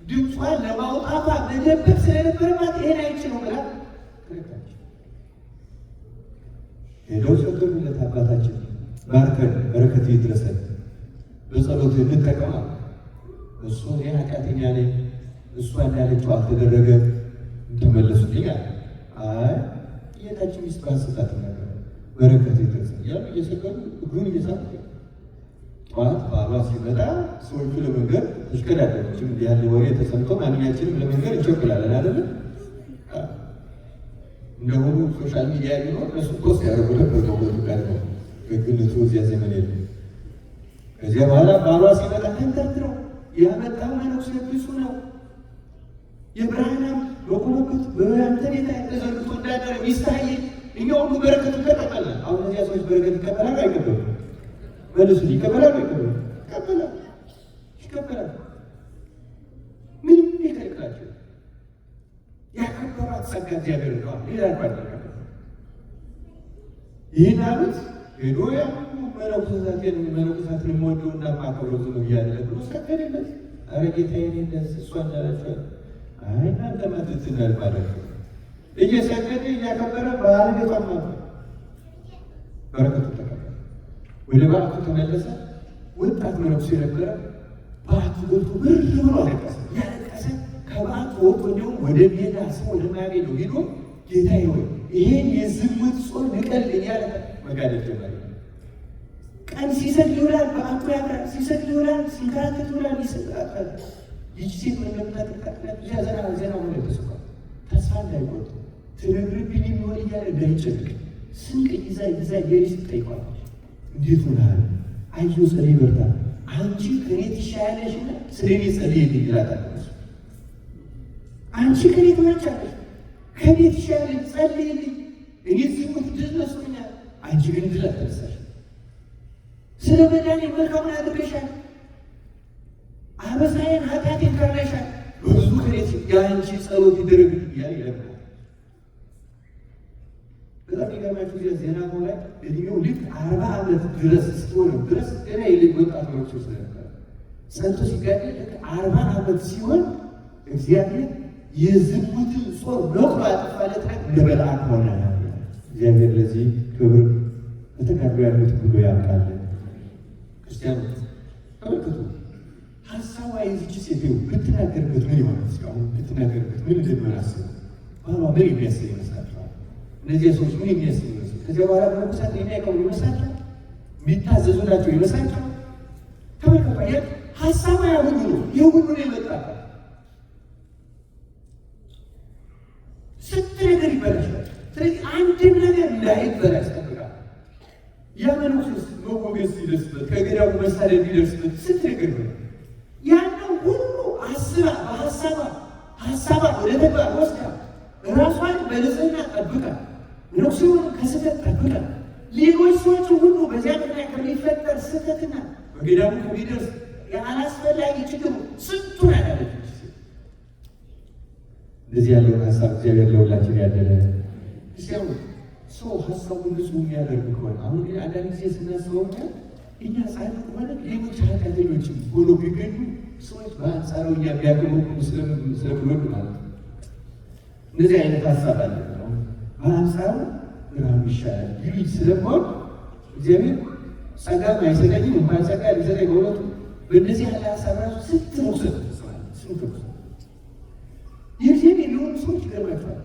ድምጿን ለማውጣቷ መደበቅ ስለነበረባት ይሄን አይቼ ነው ብላ ተረካች። ሄደው ሰገዱለት። አባታችን ባርከን በረከት ይድረሰን፣ በጸሎት እንጠቀማ። እሱ እኔ ኃጢአተኛ ነኝ፣ እሷ እንዳለችው አልተደረገም፣ ተመለሱልኝ አለ። አይ የታችን ሚስት ባንስታት ነገር በረከት ይድረሰን እያሉ እየሰገዱ እግሩን እየሳቱ ጠዋት ባሏ ሲመጣ ሰዎቹ ለመንገር ተሽከዳደሮችም እንዲህ ያለ ወሬ ተሰምቶ ማንኛችንም ለመንገር እንቸኩላለን አይደለም። እንደሆኑ ሶሻል ሚዲያ ቢኖር እነሱ ፖስት ያደረጉለት በተውበቱ ጋር ነው። በግነቱ እዚያ ዘመን የለም። ከዚያ በኋላ ባሏ ሲመጣ ተንተርትረው ያመጣው መነኩሴ ብፁዕ ነው፣ የብርሃናም በቆመበት በአንተ ቤት ላይ ተዘርግቶ እንዳደረ ሚስታዬ፣ እኛ ሁሉ በረከት እንቀበላለን። አሁን እዚያ ሰዎች በረከት ይቀበላሉ አይቀበሉም? መልሱ። ይቀበላሉ አይቀበሉም? ይቀበላሉ። ምንም ይከለክላቸው። ያከበሯት ጸጋ እግዚአብሔር ነው። ሌላ እንኳን ይህን አሉት ሄዶ ያ መነኮሳትን የምወደው እና የማከብረው ዝም እያለ ብሎ ሰገደለት። ኧረ ጌታዬ እንደዚህ እሷ እንዳለችው አይ እናንተ መትትናል ማለት ነው። እየሰገደ እያከበረ ባለቤቷን ማታ በረከቱ ተቀበለ። ወደ በዓቱ ተመለሰ። ወጣት መነኩሴ ነበረ። በዓቱ ገብቶ ብር ብሎ አለቀሰ። ያለቀሰ ከበዓቱ ወጥቶ እንዲሁም ወደ ሜዳ ሰው ወደማያገኘው ሄዶ ጌታዬ ሆይ ይሄን የዝሙት ጾም ንቀል እያለ መጋደል ጀመረ። ቀን ሲሰግድ ይውላል፣ በዓቱ ያምራል። ሲሰግድ ይውላል፣ ሲንከራተት ይውላል፣ ይሰጣል። ይህች ሴት ምን እንደምታጠቃቅላት ዜና መለከስኳል። ተስፋ እንዳይቆርጥ ትነግርብኝ የሚሆን እያለ እንዳይጨንቅ ስንቅ ይዛ የሪስ ትጠይቋለች። እንዴት ሆናል? አይዞ ጸልይ በርታ፣ አንቺ ከኔ ትሻያለሽና ስለ እኔ ጸልይልኝ ይላታል። አንቺ ከኔ ትበልጫለሽ፣ ከኔ ትሻያለሽ፣ ጸልይልኝ። እኔ ዝሙት ድል መስሎኛል፣ አንቺ ግን ድል አትነሳሽ። ስለ መዳኔ መልካሙን አድርገሻል፣ አበሳዬን ኃጢአቴን ከርነሻል። በብዙ ክሬት የአንቺ ጸሎት ይደረግ እያለ ይለምናል። በጣም የሚገርማችሁ ዜና ላይ እድሜው ልክ 40 ዓመት ድረስ እስኪሆነው ድረስ ገና የልጅ ወጣት መነኩሴ ስለነበረ ጸንቶ ሲጋደል ልክ 40 ዓመት ሲሆን እግዚአብሔር የዝሙትን ጾር ነቅሎ ያጠፋለት እንደ መልአክ ሆነ። እግዚአብሔር ለዚህ ክብር በተጋሩ ያሉት ብሎ ያውቃል። ክርስቲያኖች ተመልከቱ። ሀሳቧ የዚች ሴት ብትናገርበት ምን ይሆናል? እስካሁን ብትናገርበት ምን እንደምናስብ ባሏ ምን የሚያስብ ይመስላችኋል? እነዚህ ሰዎች ምን የሚያስብ ይመስል? ከዚያ በኋላ መነኮሳት የሚያውቀው ይመስላችኋል? የሚታዘዙላቸው ይመስላችኋል? ተመልከቷ። ሀሳቧ ያ ሁሉ ነው። ይህ ሁሉ ነው የመጣባት። ስንት ነገር ይበላሻል። ስለዚህ አንድም ነገር እንዳይበላሽ ጠብቃል። ያ መነኮስ መወገዝ ሲደርስበት ከገዳሙ መሳደድ ሊደርስበት ስንት ነገር ነው። ያንን ሁሉ አስባ በሀሳባ ወደ ተግባር ወስዳ ራሷን በንጽህና ጠብቃ መነኩሴውን ከስህተት ጠብቃ ሌሎች ሰዎች ሁሉ በዚያ ምክንያት ከሚፈጠር ስህተትና በገዳሙ ከሚደርስ የአላስፈላጊ ችግር ስንቱን ያዳለች። እንደዚህ ያለውን ሀሳብ እግዚአብሔር ለሁላችን ያደለ ሲያው ሰው ሀሳቡን ንጹህ የሚያደርግ ከሆነ አሁን ግን አንዳንድ ጊዜ ስናስበው እኛ ጻድቅ ማለት ሌሎች ኃጢአተኞችም ሆኖ ቢገኙ ሰዎች በአንጻሩ እኛ ቢያገቡ ስለምንወድ ማለት ነው። እንደዚህ አይነት ሀሳብ አለ። በአንጻሩ ብርሃኑ ይሻላል ይሉኝ ስለማወቅ እግዚአብሔር ጸጋ አይሰጠኝም እንኳን ጸጋ ሊሰጠኝ በእውነቱ በእነዚህ ያለ ሀሳብ ራሱ ስንት መውሰድ ስንት የእግዚአብሔር የሆኑ ሰዎች ይገርማቸዋል።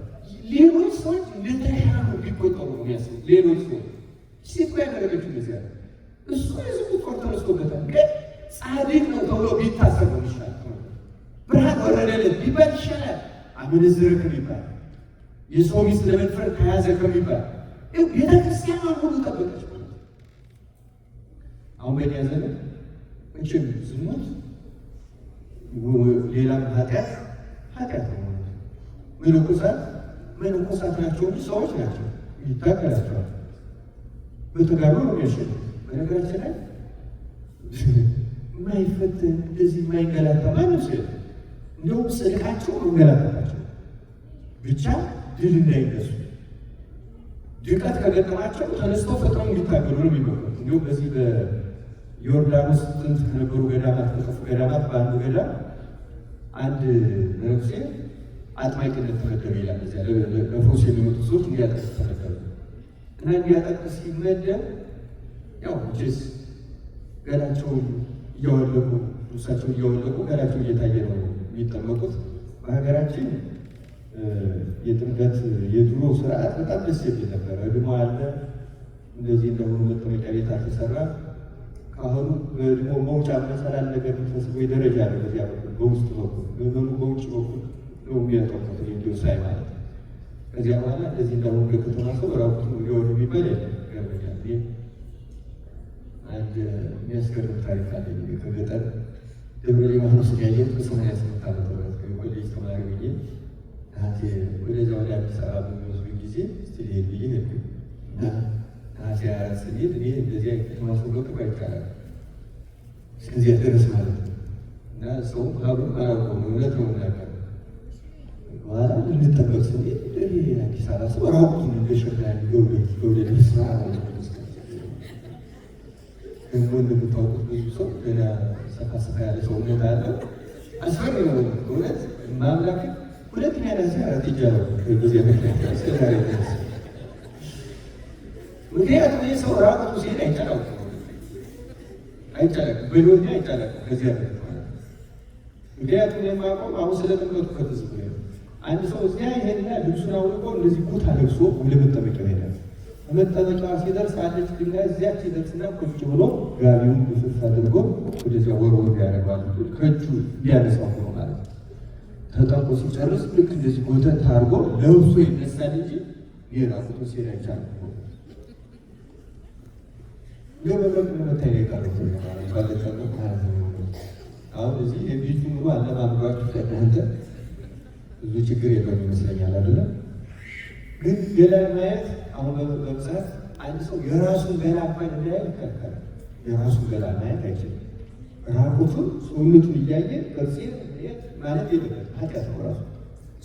ሌሎች ሰዎች እንደተሻሉ ቢቆጠሩ ነው የሚያስቡ ሌሎች ሰዎች ሴት ያደረገችው እንደዚያ እሱ የዝሙት ቆር ተነስቶበታል። ግን ጻድቅ ነው ተብሎ ቢታሰብ ነው ይሻላል። ብርሃን ወረደለት ቢባል ይሻላል አመነዘረ ከሚባል የሰው ሚስት ለመድፈር ከያዘ ከሚባል ቤተክርስቲያኗን ሁሉ ጠበቀች። አሁን በእኛ ዘመን መቼም ዝሙት ሌላም ኃጢአት ነው። መነኮሳት ናቸው፣ ሰዎች ናቸው፣ ይታገላቸዋል። በተጋሩ ነው የሚያሸንፍ። በነገራችን ላይ የማይፈተን እንደዚህ የማይንገላታ ማንም ሰው የለም። እንዲሁም ጽድቃቸው መንገላታታቸው ብቻ ድል እንዳይነሱ ድቀት ከገጠማቸው ተነስተው ፈጥነው እንዲታገሉ ነው የሚመክሩት። እንዲሁም በዚህ በዮርዳኖስ ጥንት ከነበሩ ገዳማት ከጠፉ ገዳማት በአንዱ ገዳም አንድ መነኩሴ አጥማቂነት ተመደበ ይላል። እዚያ ለፈውስ የሚመጡ ሰዎች እንዲያጠቅስ ተመደበ እና እንዲያጠቅስ ሲመደብ ያው ጭስ ገላቸውን እያወለቁ ልብሳቸውን እያወለቁ ገላቸው እየታየ ነው የሚጠመቁት። በሀገራችን የጥምቀት የድሮ ስርዓት በጣም ደስ የሚል ነበር። እድሞ አለ እንደዚህ እንደሆኑ መጠመቂያ ቤት አልተሰራ። ካሁኑ በእድሞ መውጫ መሰላል ነገር ተሰብስቦ ደረጃ አለ። በዚያ በኩል በውስጥ በኩል በመኑ በውጭ በኩል ነው የሚያጠቁት እንዲሁ ሳይ ማለት ነው። ከዚያ በኋላ እንደዚህ እንደሆኑ ከተማ ሰው ራቁቱ ሊሆኑ የሚባል የለም። ገርመኛል። አንድ የሚያስገርም ታሪክ አለ። ከገጠር ደብረ ሊባኖስ ያየሁት በ88 ዓመተ ምህረት ኮሌጅ ተማሪ ብዬ ወደዚያ ወደ አዲስ አበባ በሚወስዱኝ ጊዜ ስትሄድ ብዬ ሄድኩኝ እና ነሐሴ 24 ስንሄድ እኔ እንደዚያ ከተማ ሰው ለቅቅ አይቻላል እስከዚያ ድረስ ማለት ነው። እና ሰውም ሀብሩም አላውቀውም እውነት ነው ምናገር በኋላ ልንጠበቅ ስንሄድ አዲስ አበባ ሰው ራቁቱን እንደሸዳ ገውደ ስራ ደግሞ እንደምታውቁት ብዙ ሰው ገና ሰፋ ያለ ሰውነት አለ። አስፈሪ ነው እውነት ማምላክ ሁለተኛ ራሴ አራት ይጃለው በዚህ ምክንያት ምክንያቱም ይህ ሰው ራቁቱ ሲሄድ አይቻላም በህይወቴ አይቻላም ከዚያ ምክንያቱም የማቆም አሁን ስለ ጥምቀቱ ከተዝቡ አንድ ሰው እዚያ ይሄድና ልብሱን አውልቆ እንደዚህ ኩታ ለብሶ ወደ መጠመቂያው ይሄዳል። መጠመቂያው ሲደርስ አለች ድንጋይ እዚያች ሲደርስና ቁጭ ብሎ ጋቢውን ግፍፍ አድርጎ ወደዚያ ወርወር ያደርጋል። ከእጁ ሊያነሳው ነው ማለት ነው። ተጠምቆ ሲጨርስ ልክ እንደዚህ ጎተት አድርጎ ለብሶ ይነሳል እንጂ ራቁቱ ሲሄድ አይቻልም። ለመብረቅ መታየ ቃሎች ባለቀለ ማለት ነው። አሁን እዚህ የቤቱ ኑሮ አለማምሯችሁ ተቀምጠ ብዙ ችግር የለውም ይመስለኛል አይደለም። ግን ገላ ማየት አሁን በብዛት አንድ ሰው የራሱን ገላ እንኳን እንዳያይ ይከለከላል። የራሱን ገላ ማየት አይችልም። ራቁቱን ሰውነቱን እያየ ቅርጼ ማለት የለበት ኃጢአት ነው። ራሱ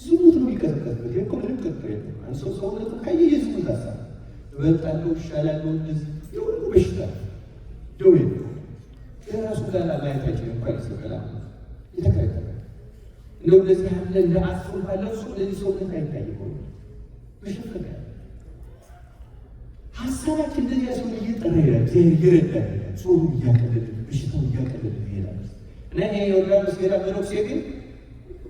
ዝሙት ነው የሚቀሰቀስበት። ይህ ምንም ጥርጥር የለም። አንድ ሰው ሰውነቱን ካየ የዝሙት ሀሳብ እበልጣለሁ፣ እሻላለሁ፣ እንደዚህ የሁሉ በሽታ ደዌ ነው። የራሱን ገላ ማየት አይችልም። እንኳን ይሰቀላ የተከለከለ እንደው እንደዚህ ያለ እንደ አፍሩ ባለው ሰው እንደዚህ ሰውነት አይታይም። በሽፈጋ ሀሳባችን እንደዚህ ሰው እየጠራ ይላል። እግዚአብሔር ይረዳል። ሰው እያቀለለ በሽታውን እያቀለለ ይሄዳል። እና ይሄ ዮርዳኖስ ገላ መነኩሴ ግን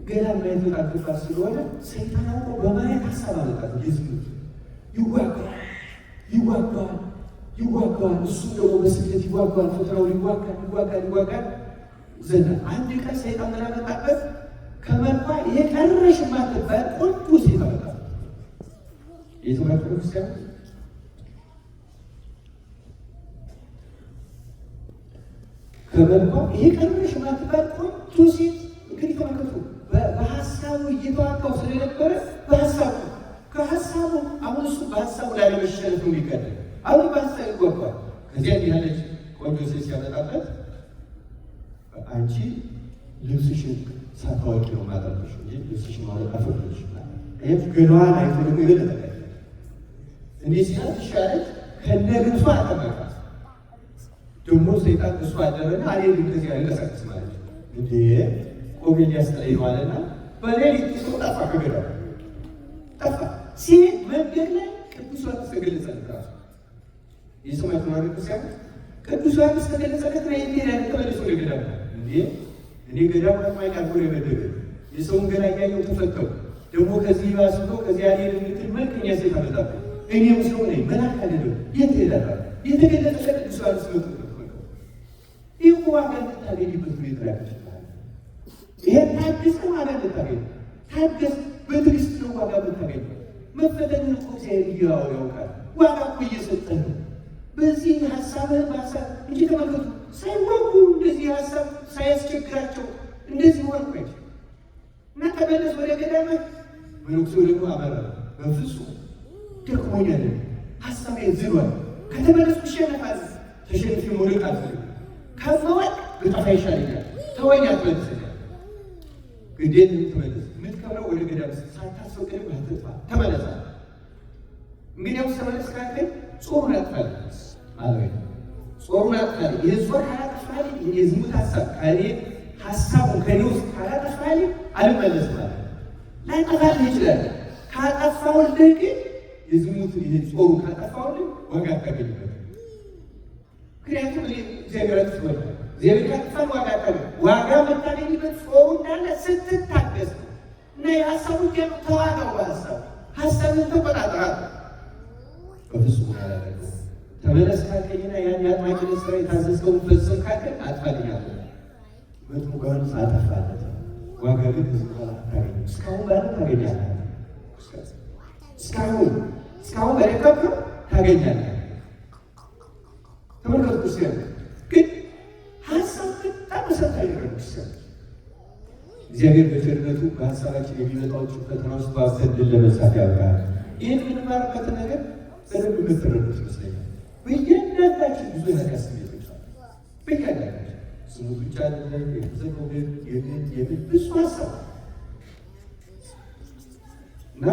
ገላ ማየት በጣም ከባድ ስለሆነ ሰይጣን አውቆ በማየት ሀሳብ አመጣት። ይዝሙት ይዋጋል። እሱ ደግሞ በስደት ይዋጋል። ፈተናውን ይዋጋል ዘና አንድ ቀን ሰይጣን ምን አመጣበት? ከመልኳ የቀረሽ ማትባል ቆንጆ ሴት አመጣ። የተመረጠው እስከ ከመልኳ የቀረሽ ማትባል ቆንጆ ሴት እንግዲህ ተመልከቱ። በሀሳቡ እየተዋጋው ስለነበረ ከሀሳቡ አሁን እሱ በሀሳቡ ላይ ለመሸነፍ ነው የሚቀደም። አሁን በሀሳብ ይጓጓል። ከዚያ ያለች ቆንጆ ሴት ሲያመጣበት አንቺ ልብስሽን ሳታወቂ ነው ማጠብሽ እንጂ ልብስሽን ማለት አፈርሽ ይህ ገሏን አይቶ ደግሞ ይበለጠ እንዲህ ሲላት ይሻለች ከነ ልብሷ አጠበቃት። ደግሞ ሰይጣን እሷ አደረና አሌሉ ከዚያ እንቀሳቀስ ማለት ነው። እንዴ ቆሜ ሊያስጠለይ ዋለና በሌሊት ሰው ጠፋ። ከገዳ ጠፋ ሲሄድ መንገድ ላይ ቅዱስ ዮሐንስ ተገለጸለት። ራሱ የሰማይ ተማሪ ሲያም ቅዱስ ዮሐንስ ተገለጸለት። ና የሚሄዳል ተመልሶ ገዳም እንዴ እኔ ገዳም ለማይቃር ብሎ የመደበ የሰውን ገላ እያየው ተፈተው ደግሞ ከዚህ ባስቶ ከዚህ ያሌል ምትል መልከኛ ሴት አመጣብኝ። እኔም ሰው ነኝ መልአክ አይደለም። የት ሄዳል? የተገለጠ ቅዱስ ዮሐንስ መጥቶ ይህ ዋጋ ልታገኝበት ሁኔታ ያችላል። ይሄን ታግስ ዋጋ ልታገኝ ታገስ። በትዕግስት ነው ዋጋ ልታገኝ። መፈተንን እኮ እግዚአብሔር ያውቃል። ዋጋ እኮ እየሰጠህ ነው። በዚህ ሀሳብህ በሀሳብ እንጂ ተመልከቱ፣ ሳይወጉ እንደዚህ ሀሳብ ሳያስቸግራቸው እንደዚህ ወርቁ እና ተመለስ ወደ ገዳመ መነኩሴው ደግሞ አመራ። በፍጹም ደክሞኛል፣ ሀሳቤ ዝሏል። ከተመለስኩ እሸነፋለሁ። ተሸንፌ መውደቅ አልፈልግም። ከመወቅ ብጠፋ ይሻለኛል። ተወኝ አትመልሰኛል። ግዴን ተመለስ። የምትከብረው ወደ ገዳም ሳታስፈቅድ ባትጥፋ ተመለሳ። እንግዲያው ተመለስ ካልከኝ ጾሙን አጥፋል አለ። ጾሙን አጥፋል። የጾም ካላጠፋል የዝሙት ሀሳብ ከኔ ሀሳቡን ከኔ ውስጥ ካላጠፋል አልመለስም አለ። ላይጠፋልህ ይችላል። ካጠፋውልህ ግን የዝሙት ጾሙ ካጠፋውልህ ዋጋ አታገኝበትም። ምክንያቱም እግዚአብሔር አጥፍቷል። እግዚአብሔር ካጠፋን ዋጋ የምታገኝበት ጾሙ እንዳለ ስትታገስ ነው። እና የሀሳቡ ጀምር ተዋጋው። ሀሳብን ተቆጣጠራት። በፍጹም ያላደረገው ተመለስ ካልከኝና ያን የአጥማቂነት ስራ የታዘዝከውን ፈጽም ካልከኝ አጥፋልኛለሁ። መጥምቁ ዮሐንስ አጠፋለት። ዋጋ ግን አታገኝም። እስካሁን ባለ ታገኛለህ። እስካሁን በደከምከው ታገኛለህ። ተመልከቱ ክርስቲያን ግን ሀሳብ በጣም መሰረታዊ ነገር ነው። እግዚአብሔር በቸርነቱ በሀሳባችን የሚመጣዎቹ ፈተና ውስጥ በአብሰን ድል ለመንሳት ያብቃል። ይህን የምንማርበት ነገር በደንብ የምትረዱት ይመስለኛል። በእያንዳንዳችን ብዙ ነገር ስሜቶች አሉ። በእያንዳንዳችን ስሙ ብቻ አይደለም፣ የተዘጎብን የምን ብዙ ሀሳብ እና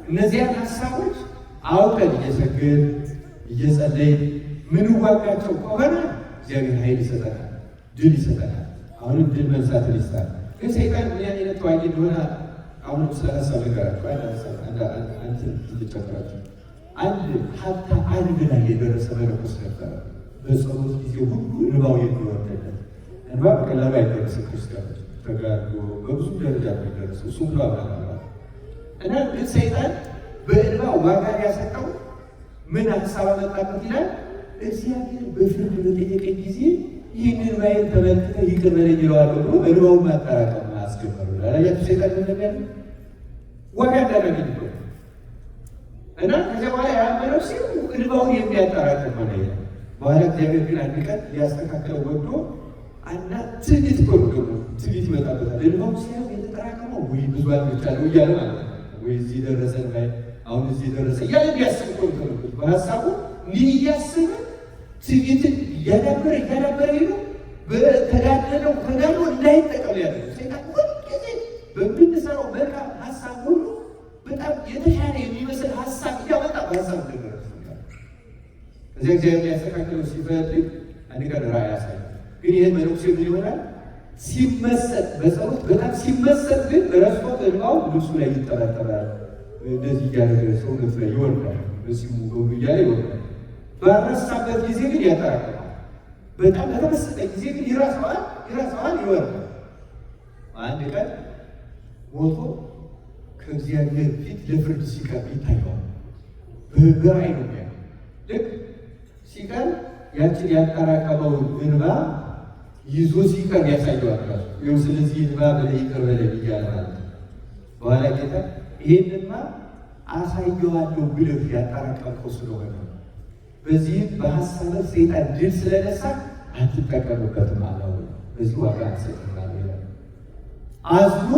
እነዚያን ሀሳቦች አውቀን እየሰገድን እየጸለይን ምንዋጋቸው ከሆነ እግዚአብሔር ኃይል ይሰጠናል፣ ድል ይሰጠናል። አሁንም ድል መንሳትን ይስጣል። ግን ሰይጣን ምን አይነት ተዋጊ እንደሆነ አሁን ስለ ሀሳብ ነገራችሁ አንድ ልጨምራችሁ። አንድ ሀብታም አንድ ላይ የደረሰ መነኮስ ነበረ። በጸሎት ጊዜ ሁሉ እንባው የሚወርድለት እንባ በቀላሉ አይደረስም። ክርስቲያኖች ተጋድሎ በብዙ ደረጃ የሚደረስ እሱ ብሎ እና ግን ሰይጣን በእንባ ዋጋ ያሰጠው ምን ሀሳብ አመጣበት ይላል። እግዚአብሔር በፍርድ በጠየቀኝ ጊዜ ይህንን ባይን ተመልክተህ ይቅር በለኝ ይለዋለሁ ብሎ እንባውን ማጠራቀም አስጀመሩ። ያላያችሁ ሰይጣን እንደሚያለ ዋጋ እንዳደረገኝ ነው እና ከዚያ በኋላ ያመነው ሲሉ እንባውን የሚያጠራቅም ሆነ ይላል። በኋላ እግዚአብሔር ግን አንድ ቀን ሊያስተካክለው ወዶ እና ትዕቢት ደግሞ ትዕቢት ይመጣበታል። እንባው ሲያው የተጠራቀመው ወይ ብዙ አልቻለው እያለ ማለት ነው። ወይ እዚህ ደረሰን ላይ አሁን እዚህ ደረሰ እያለ ቢያስብ ተመልከቱ። በሀሳቡ እንዲህ እያስበ ትዕቢትን እያዳበረ ሄዶ በተጋደለው ተጋድሎ እንዳይጠቀም ያደረገ ሰይጣን ሁልጊዜ በምንሰራው መልካም ሀሳብ ሁሉ በጣም የተሻለ የሚመስል ሀሳብ እያመጣ በሀሳብ ደረሰ። ከዚያ እግዚአብሔር ሊያስተካክለው ሲፈልግ አንድ ቀን ራእይ ያሳያል። ግን ይህን መነኩሴ ምን ይሆናል? ሲመሰጥ በጸሎት በጣም ሲመሰጥ ግን ረስቶት እንባው ልብሱ ላይ ይጠራጠራል። እንደዚህ እያደረገ ሰውነቱ ላይ ይወርዳል። በሲሙ በሉ እያለ ይወርዳል። ባረሳበት ጊዜ ግን ያጠራቅማል። በጣም በተመሰጠ ጊዜ ግን ይረሳዋል፣ ይወርዳል። አንድ ቀን ሞቶ ከእግዚአብሔር ፊት ለፍርድ ሲቀርብ ይታየዋል። በራእይ ነው ያለው። ልክ ሲቀርብ ያችን ያጠራቀመውን እንባ ይዞ ሲቀርብ ያሳየዋል። ይኸው ስለዚህ እንባ በላይ ይቅር በለኝ እያለ ማለት ነው። በኋላ ጌታ ይህንማ አሳየዋለሁ ብለህ ያጠራቀምከው ስለሆነ በዚህም በሀሳብ ሰይጣን ድል ስለነሳ አትጠቀምበትም አለው። በዚህ ዋጋ አንሰጥናል ይላል። አዝኖ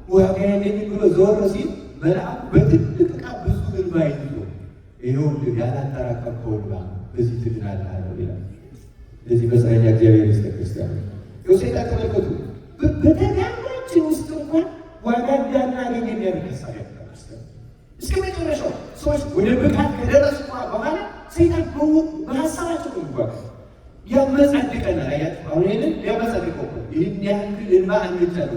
ዋጋ ያለኝ ብሎ ዞር ሲል መልአኩ በትልቅ ዕቃ ብዙ እንባ ይዞ ይኸውልህ ያላጠራቀምከው እንባ በዚህ ትድናለህ አለው ይላል። ለዚህ መጽናኛ እግዚአብሔር ይስጥ። ክርስቲያን ሰይጣን ተመልከቱ፣ በተጋድሏችን ውስጥ እንኳን ዋጋ እንዳናገኝ የሚያደርግ ሀሳብ ያመጣል። እስከ መጨረሻው ሰዎች ወደ ብቃት ከደረሱ በኋላ ሰይጣን በሀሳባቸው እንኳን ያመጻድቀናል። አያችሁ፣ አሁን ይህንን ያመጻድቀው ይህን ያህል እንባ አንቻለ።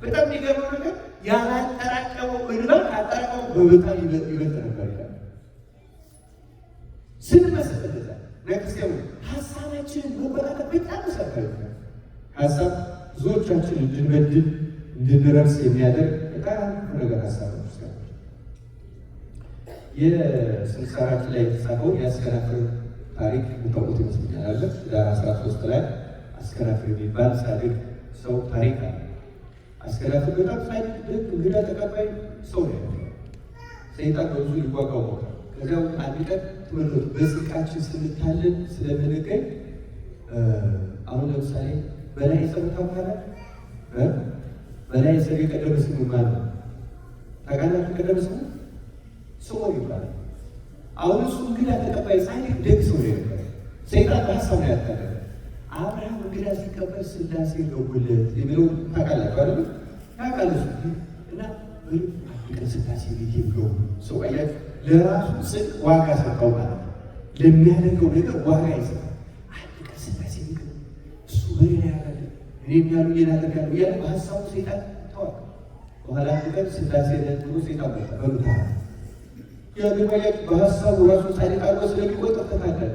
በጣም የሚገርመው ነገር ያላጠራቀመው እንባ ካጠራቀመው በበጣም ይበልጥ ነበር ይላል። ስንመሰለዛ ለክርስቲያኑ ሀሳባችንን መቆጣጠር በጣም መሰረታዊ ነው። ሀሳብ ብዙዎቻችን እንድንበድል እንድንረክስ የሚያደርግ በጣም ነገር ሀሳብ ነው። የስንክሳራችን ላይ የተጻፈው የአስከናፍር ታሪክ የምታውቁት ይመስለኛል አለ። ዳር 13 ላይ አስከናፍር የሚባል ጻድቅ ሰው ታሪክ አለ። አስከናፍር በጣም ጻድቅ እንግዳ ተቀባይ ሰው ነው። ሰይጣን በብዙ ሊዋጋው ሞክሯል። ከዚያው አንድ ቀን ትምህርት በጽድቃችን ስንታለን ስለምንገኝ አሁን ለምሳሌ በላይ ሰው ታውቃለህ? በላይ ሰው የቀደመ ስሙ ማለት ነው። ታውቃላችሁ? የቀደመ ስሙ ስምዖን ይባላል። አሁን እሱ እንግዳ ተቀባይ ጻድቅ ደግ ሰው ነው። ሰይጣን በሀሳብ ነው ያታለለ። አብርሃም እንግዳ ሲቀበል ሥላሴ ገቡለት የሚለውን ታውቃላችሁ አይደል? ታውቃለህ? እና ሥላሴ ቤት የሚገቡ ሰው አያችሁ፣ ለራሱ ጽድቅ ዋጋ ሰጠው ማለት ነው። ለሚያደርገው ነገር ዋጋ ይሰጣል። አንድ ቀን ሥላሴ ቤት እሱ በሌላ ያለ እኔም ያሉ ያደርጋሉ እያለ በሀሳቡ ሰይጣን ተዋል። በኋላ አንድ ቀን ሥላሴ ብሎ ሰይጣን በሉታ ያገባያት በሀሳቡ ራሱ ጻድቅ አድርጎ ስለሚቆጥር ተታለለ።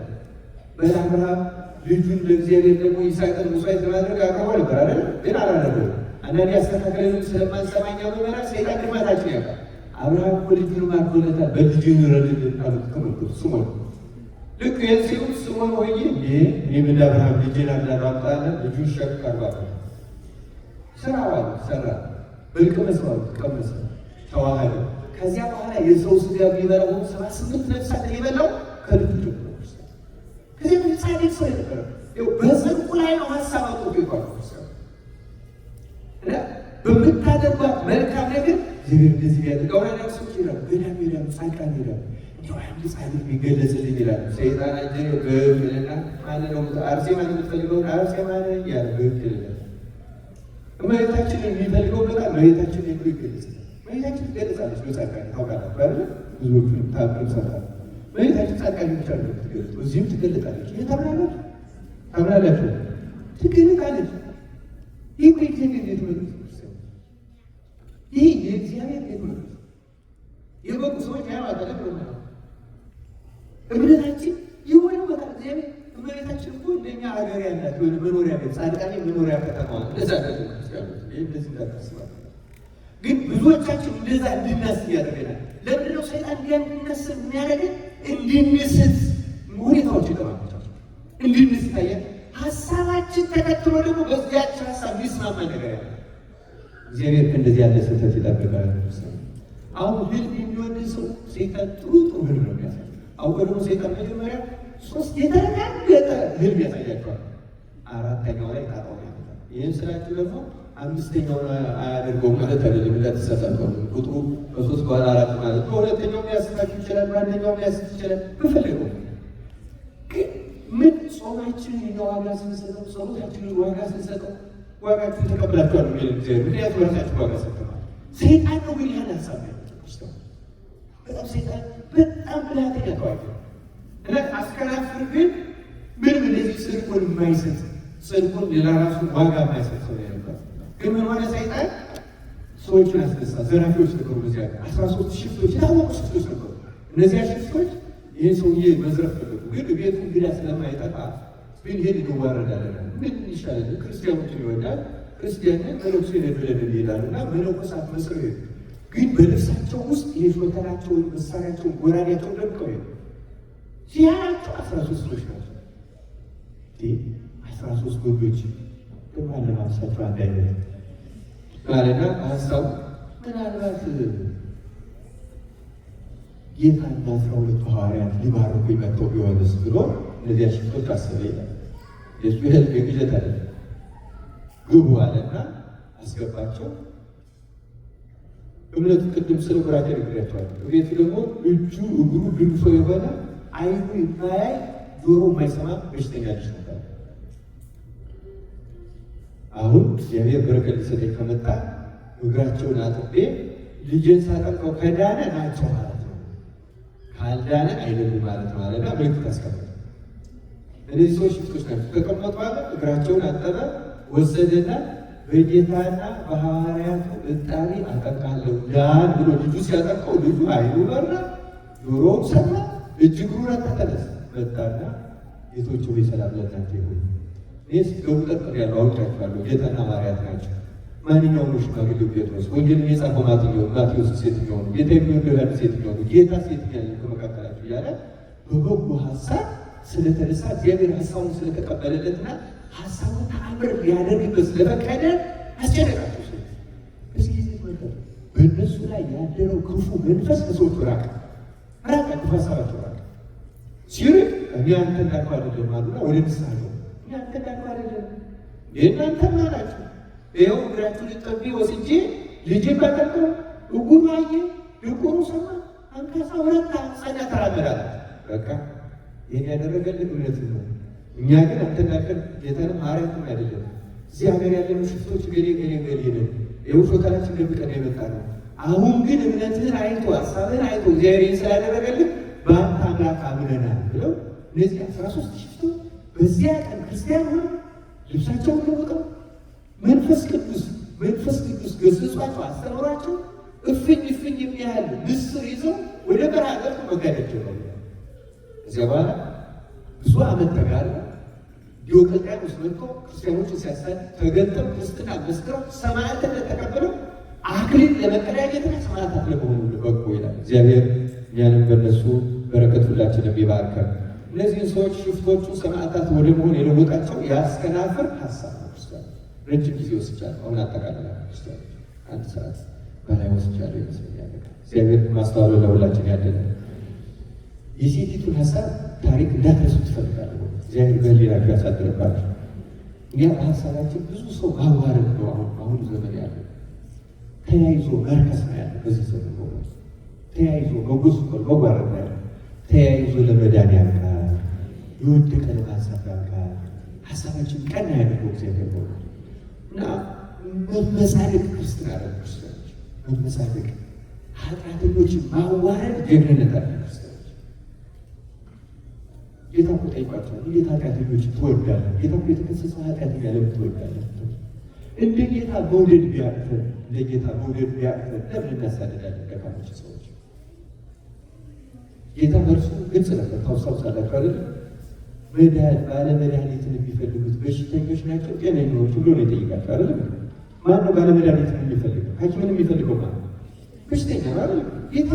በአብርሃም ልጁን ለእግዚአብሔር ደግሞ ይስሐቅን መስዋዕት ለማድረግ አቅርቦ ነበር አይደል? ግን አላደረገም። አንዳንዴ አስተካክለን ስለማንሰማኛ መመራ ሰይጣን ግማታችን ያውቃል። አብርሃም እኮ ልጁን ማርኮለታል፣ በልጁ ይረድልን አሉት። ተመልከቱ፣ ስምዖን ልክ ይህን ሲሉት ስምዖን ሆዬ እኔም እንደ አብርሃም ልጄን አምጣለ ልጁን ሸክ አርባለ ስራዋል ሰራ በልቅ መስዋዕት ቀመሰ፣ ተዋህደ። ከዚያ በኋላ የሰው ስጋ የሚበላው 78 ነፍሳት የበላው ከልጁ ጀምሮ ከዚህ ጻድቅ ሰው የነበረ በጽድቁ ላይ ነው ሀሳብ አጥቶ ይባላል። እና በምታደርጓት መልካም ነገር እግዚአብሔር እንደዚህ ያደርጋው ነው። ሰዎች ይላሉ ገዳም ይላሉ፣ ጻድቃን ይላሉ፣ እንደው አንድ ጻድቅ የሚገለጽልኝ ይላሉ። ሰይጣን አጀብ በእልና ማለት ነው። አርሴማ የምትፈልገው አርሴማ ያለ በእንግል እመቤታችንን የሚፈልገው በጣም እመቤታችንን የሚሉ ይገለጻል። እመቤታችን ትገለጻለች በጻድቃን ታውቃላችሁ አይደል? ብዙዎቹንም ታምር ሰርታለች። እመቤታችን ጻድቃን ብቻ ነው የምትገለጸው። እዚህም ትገለጣለች። ይህ ታምናላችሁ? ትገለጣለች። ይህ እግዚአብሔር ቤት ይህ የእግዚአብሔር ቤት ነው። የበቁ ሰዎች ያዋጠለ ነው እምነታችን የሆነ በቃ እግዚአብሔር እመቤታችን እኮ እንደኛ ሀገር ያላት የሆነ መኖሪያ ቤት ጻድቃኔ መኖሪያ ከተማ እንደዛ ነው ያሉት። ይህ እንደዚህ እንዳታስባል። ግን ብዙዎቻችን እንደዛ እንድናስብ ያደርገናል። ለምንድነው ሰይጣን እንድናስብ የሚያደርገን? እንድንስት ሁኔታዎች ይቀማቸዋል። እንድንስት ታያል። ሀሳባችን ተከትሎ ደግሞ በዚያች ሀሳብ የሚስማማ ነገር ያለ እግዚአብሔር ከእንደዚህ ያለ ስህተት ይጠብቃል። አሁን ህልም የሚወድ ሰው ሰይጣን ጥሩ ህልም ነው የሚያሳይ። አሁን ደግሞ ሰይጣን መጀመሪያ 3 የተረጋገጠ ህልም ያሳያቸዋል። 4ኛው ላይ ጣጣው ያመጣል። ይህን ስላችሁ ደግሞ 5ኛው አያደርገውም ማለት አይደለም። እንዳትሳሳቱ። ቁጥሩ ከ3 በኋላ 4 ማለት ነው። 2ኛው ሊያስታችሁ ይችላል፣ 1ኛው ሊያስት ይችላል። በፈለገው ግን ምን ጾማችንን ዋጋ ስንሰጠው፣ ጸሎታችንን ዋጋ ስንሰጠው ዋጋችሁን ተቀብላችኋል የሚል እግዚአብሔር። ምክንያቱም ራሳችሁ ዋጋ ሰጥተዋል። ሰይጣን ነው ግን ያን ሀሳብ ያመጣው። በጣም ሰይጣን በጣም ብልሃተኛ ተዋጊ እና አስከናፍር ግን ምንም እንደዚህ ጽድቁን የማይሰጥ ጽድቁን ለራሱ ዋጋ የማይሰጥ ሰው ያለበት ግን ምን ሆነ? ሰይጣን ሰዎችን አስነሳ። ዘራፊዎች ነበሩ። በዚያ 13 ሽፍቶች፣ የታወቁ ሽፍቶች ነበሩ። እነዚያ ሽፍቶች ይህን ሰውዬ መዝረፍ ነበሩ። ግን ቤቱ እንግዳ ስለማይጠፋ ብንሄድ እንዋረዳለን። ምን ይሻላል? ክርስቲያኖችን ይወዳል። ክርስቲያንን መነኩሴ ብለን ይሄዳሉ እና መነኮሳት መስለው ሄዱ። ግን በልብሳቸው ውስጥ የሾተላቸውን መሳሪያቸውን ጎራዴያቸውን ደብቀው ሄዱ። ሲያያቸው 13 ሰዎች ናቸው። 13 ወንዶች ለማለማሳቸው አንድ አይነት ማለና ሀሳቡ ምናልባት ጌታና 12 ሐዋርያት ሊባርኩ መጥተው ቢሆንስ ብሎ እነዚያ ሽፍቶች አሰበ ይላል። የሱ ህልም የግዠት አለ። ግቡ አለና አስገባቸው። እምነቱ ቅድም ስለ ጉራቴ ነግሬያቸዋለሁ። ቤቱ ደግሞ እጁ እግሩ ግንፎ የሆነ አይኑ የማያይ ጆሮ የማይሰማ በሽተኛ ልጅ ነበር። አሁን እግዚአብሔር በረከት ሊሰጠኝ ከመጣ እግራቸውን አጥቤ ልጄን ሳጠምቀው ከዳነ ናቸው ማለት ነው፣ ካልዳነ አይደሉም ማለት ነው አለና ምልክት አስቀመጠ። እነዚህ ሰዎች ሽፍቶች ናቸው። ተቀመጡ አለ። እግራቸውን አጠበ፣ ወሰደና በጌታና በሐዋርያቱ እጣቢ አጠምቃለሁ ዳን ብሎ ልጁ ሲያጠምቀው ልጁ አይኑ በራ፣ ጆሮው ሰማ፣ እጅ እግሩ ረታ፣ ተነሳ። መጣና ጌቶች ሆይ ሰላም ለእናንተ ይሁን። እኔስ ገቡ ጠርጥር ያለው አውቃችኋለሁ፣ ጌታና ሐዋርያት ናቸው። ማንኛውም ሽማግሌው ጴጥሮስ፣ ወንጌልን የጻፈው ማቴዎስ ሴትኛው ነው፣ ጌታ የሚወደው ዮሐንስ ሴትኛው ነው፣ ጌታ ሴትኛው ነው ከመካከላችሁ እያለ በበጎ ሀሳብ ስለተነሳ እግዚአብሔር ሀሳቡን ስለተቀበለለትና ሀሳቡን ተአምር ሊያደርግበት ስለፈቀደ አስጨነቃቸው። ሰው እዚህ ጊዜ በእነሱ ላይ ያደረው ክፉ መንፈስ ከሰዎቹ ራቀ። ክፉ ሀሳባቸው ራቀ። ሲርቅ እኔ አንተ እንዳልኩ አይደለም አሉና ወደ ንስሐ ነው። እኔ አንተ እንዳልኩ አይደለም የእናንተማ ናቸው። ይኸው እግራችሁን ጠቢ ወስጄ ልጄ ባጠምቀው እጉሩ አየ፣ ድንቁሩ ሰማ፣ አንካሳው ረታ፣ ጸና፣ ተራመዳለ። በቃ ይህን ያደረገልን እውነት ነው። እኛ ግን አንተ እንዳልከን ጌታንም ሐዋርያትም አይደለም። እዚህ ሀገር ያለነው ሽፍቶች ገሌ ነን። ይኸው ሾተላችን ደብቀን የመጣ ነው። አሁን ግን እምነትህን አይቶ ሀሳብህን አይቶ እግዚአብሔር ስላደረገልን በአንተ አምላክ አምነናል ብለው እነዚህ 13 ሽፍቶች በዚያ ቀን ክርስቲያን ሆነው ልብሳቸውን ለውጠው መንፈስ ቅዱስ ገስጿቸው አስተምሯቸው እፍኝ የሚያህል ምስር ይዘው ወደ በረሃ ገብቶ መጋደል ጀመሩ። እዚያ በኋላ ብዙ ዓመት ተጋሩ። ዲዮቅልጥያኖስ መጥቶ ክርስቲያኖችን ሲያሳድ ተገንጠው ክርስትና መስክረው ሰማዕትነት ተቀብለው አክሊል ለመቀዳጀትና ሰማዕታት ለመሆኑ በጎ ይላል እግዚአብሔር። እኛንም በእነሱ በረከት ሁላችንም ይባርከን። እነዚህን ሰዎች ሽፍቶቹ ሰማዕታት ወደ መሆን የለወጣቸው ያስከናፍር ሀሳብ ነው። ረጅም ጊዜ ወስጃለሁ። አሁን አጠቃላይ ክርስቲያን 1 ሰዓት በላይ ወስጃለሁ ይመስለኛል። እግዚአብሔር ማስተዋሉ ለሁላችን ያደለ። የሴቲቱን ሀሳብ ታሪክ እንዳትረሱ ትፈልጋለሁ። እግዚአብሔር በህሊናችሁ ያሳድርባችሁ። እኛ በሀሳባችን ብዙ ሰው ማዋረድ ነው አሁን ዘመን ያለ ተያይዞ መርከስ ነው ያለ። በዚህ ዘመን ተያይዞ መጎስቆል መዋረድ ነው ያለ። ተያይዞ ለመዳን ያልቃል፣ የወደቀ ለማንሳት ያልቃል። ሀሳባችን ቀና ያደርገው እግዚአብሔር ነው እና መመጻደቅ ክርስትና አለ። ክርስቲያኖች መመጻደቅ፣ ኃጢአተኞችን ማዋረድ ጀግንነት አለ። ክርስቲያኖች ጌታ እኮ ጠይቋቸዋል። እንዴት ኃጢአተኞችን ትወዳለህ? ጌታ እኮ የተከሰሰው ኃጢአተኛ ለምን ትወዳለህ? እንደ ጌታ መውደድ ቢያቅተን ለምን እናሳድዳለን ደካሞች ሰዎች? ጌታ በእርሱ ግልጽ ነበር። ታውሳላችሁ አይደል? ባለ መድኃኒትን የሚፈልጉት በሽተኞች ናቸው ጤነኞች ብሎ ነው የጠየቃቸው አይደል? ማን ነው ባለ መድኃኒትን የሚፈልገው? ሐኪምን የሚፈልገው ማለት ነው በሽተኛ አይደል? ጌታ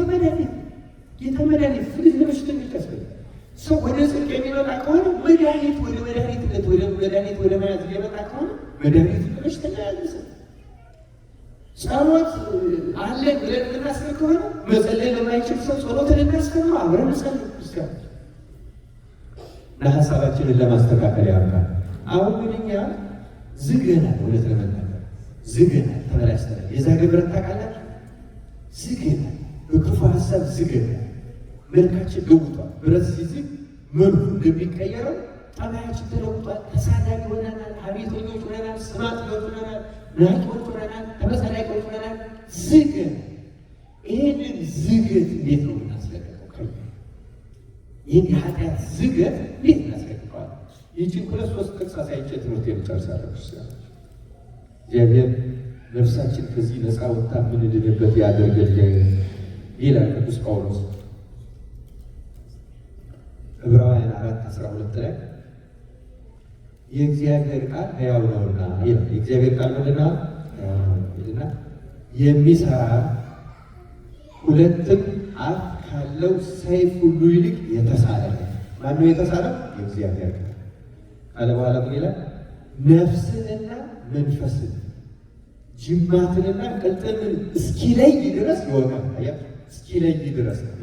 መድኃኒት ስለዚህ ለበሽተኞች ያስፈልጋል። ሰው ወደ ጽድቅ የሚመጣ ከሆነ መድኃኒት ወደ መያዝ የሚመጣ ከሆነ መድኃኒት ለበሽተኛ ያዘሰ ጸሎት አለን ብለን የምናስብ ከሆነ መጸለይ ለማይችል ሰው ጸሎትን እናስተምር፣ አብረን እንጸልይ ክርስቲያኖች እና ሀሳባችንን ለማስተካከል ያምራል። አሁን ግን እኛ ዝገናል፣ እውነት ለመናገር ዝገናል፣ ተበላሽተናል። የዛሬ ብረት ታውቃላችሁ? ዝገናል፣ በክፉ ሀሳብ ዝገናል። መልካችን ለውጧል። ብረት ሲዝግ መልኩ እንደሚቀየረው ጠባያችን ተለውጧል። ተሳዳቢ ሆነናል፣ ሀሜተኞች ሆነናል፣ ስም አጥፊዎች ሆነናል፣ ናቂዎች ሆነናል፣ ተመጻዳቂዎች ሆነናል። ዝገት ይህንን ዝገት እንዴት ነው የምናስለቅቀው? ይህን የኃጢአት ዝገት እንዴት እናስለቅቀዋል? ይህችን 2-3 ጥቅስ አሳይቼ ትምህርት የምጨርሳለሁ። እግዚአብሔር ነፍሳችን ከዚህ ነፃ ወጥታ የምንድንበት ያደርገልን ይላል ቅዱስ ጳውሎስ ዕብራውያን 4:12 ላይ የእግዚአብሔር ቃል ሕያው ነውና ይላል። የእግዚአብሔር ቃል ምንድን ነው? ይልና የሚሰራ ሁለትም አፍ ካለው ሰይፍ ሁሉ ይልቅ የተሳለ ነው። ማነው የተሳለው? የእግዚአብሔር ቃል ካለ በኋላ ምን ይላል? ነፍስንና መንፈስን ጅማትንና ቅልጥምን እስኪለይ ድረስ ይወጋል። አያችሁ፣ እስኪለይ ድረስ ነው።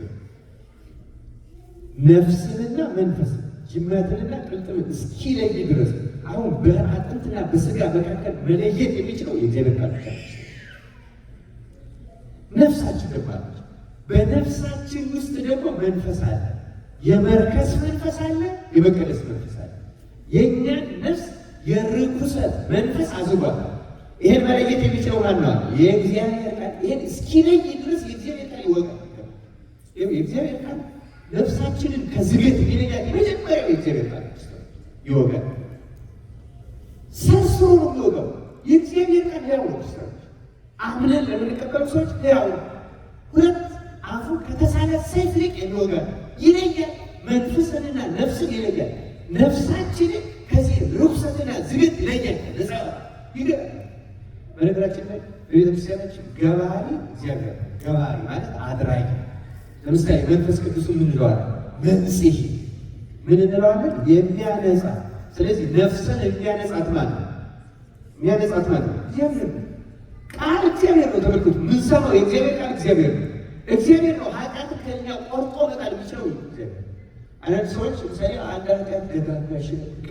ነፍስንና መንፈስን ጅማትንና ቅልጥምን እስኪለይ ድረስ። አሁን በአጥንትና በስጋ መካከል መለየት የሚችለው የእግዚአብሔር ቃል ብቻ ነው። ነፍሳችን ገባለች። በነፍሳችን ውስጥ ደግሞ መንፈስ አለ። የመርከስ መንፈስ አለ፣ የመቀደስ መንፈስ አለ። የእኛን ነፍስ የርኩሰት መንፈስ አዝጓል። ይሄን መለየት የሚችለው ማን ነው? የእግዚአብሔር ቃል። ይሄን እስኪለይ ድረስ የእግዚአብሔር ቃል ይወጋል። የእግዚአብሔር ቃል ነፍሳችንን ከዝገት የሚለያት የመጀመሪያው የእግዚአብሔር ቃል ይወጋል። ሰርስሮ ነው የሚወጋው። የእግዚአብሔር ቃል ሕያው ነው። አምነን ለምንቀበሉ ሰዎች ሕያው ነው። ሁለት አፉ ከተሳለ ሰይፍ ይልቅ የሚወጋል። ይለያል። መንፈስንና ነፍስን ይለያል። ነፍሳችንን ከዚህ ርኩሰትና ዝገት ይለያል። ነፃ ይገባል። በነገራችን ላይ በቤተክርስቲያናችን ገባሪ እግዚአብሔር ገባሪ ማለት አድራጊ። ለምሳሌ መንፈስ ቅዱስ ምን እንለዋለን? መንጽሔ ምን እንለዋለን? የሚያነጻ። ስለዚህ ነፍስን የሚያነጻት ማለት ነው። የሚያነጻት ማለት ነው እግዚአብሔር ነው። ቃል እግዚአብሔር ነው። ተመልከቱ፣ የምንሰማው የእግዚአብሔር ቃል እግዚአብሔር ነው። እግዚአብሔር ነው ኃጢአት ከኛ ቆርጦ መጣል የሚችለው እግዚአብሔር። አንዳንድ ሰዎች ለምሳሌ አንድ ኃጢአት ደጋጋሽ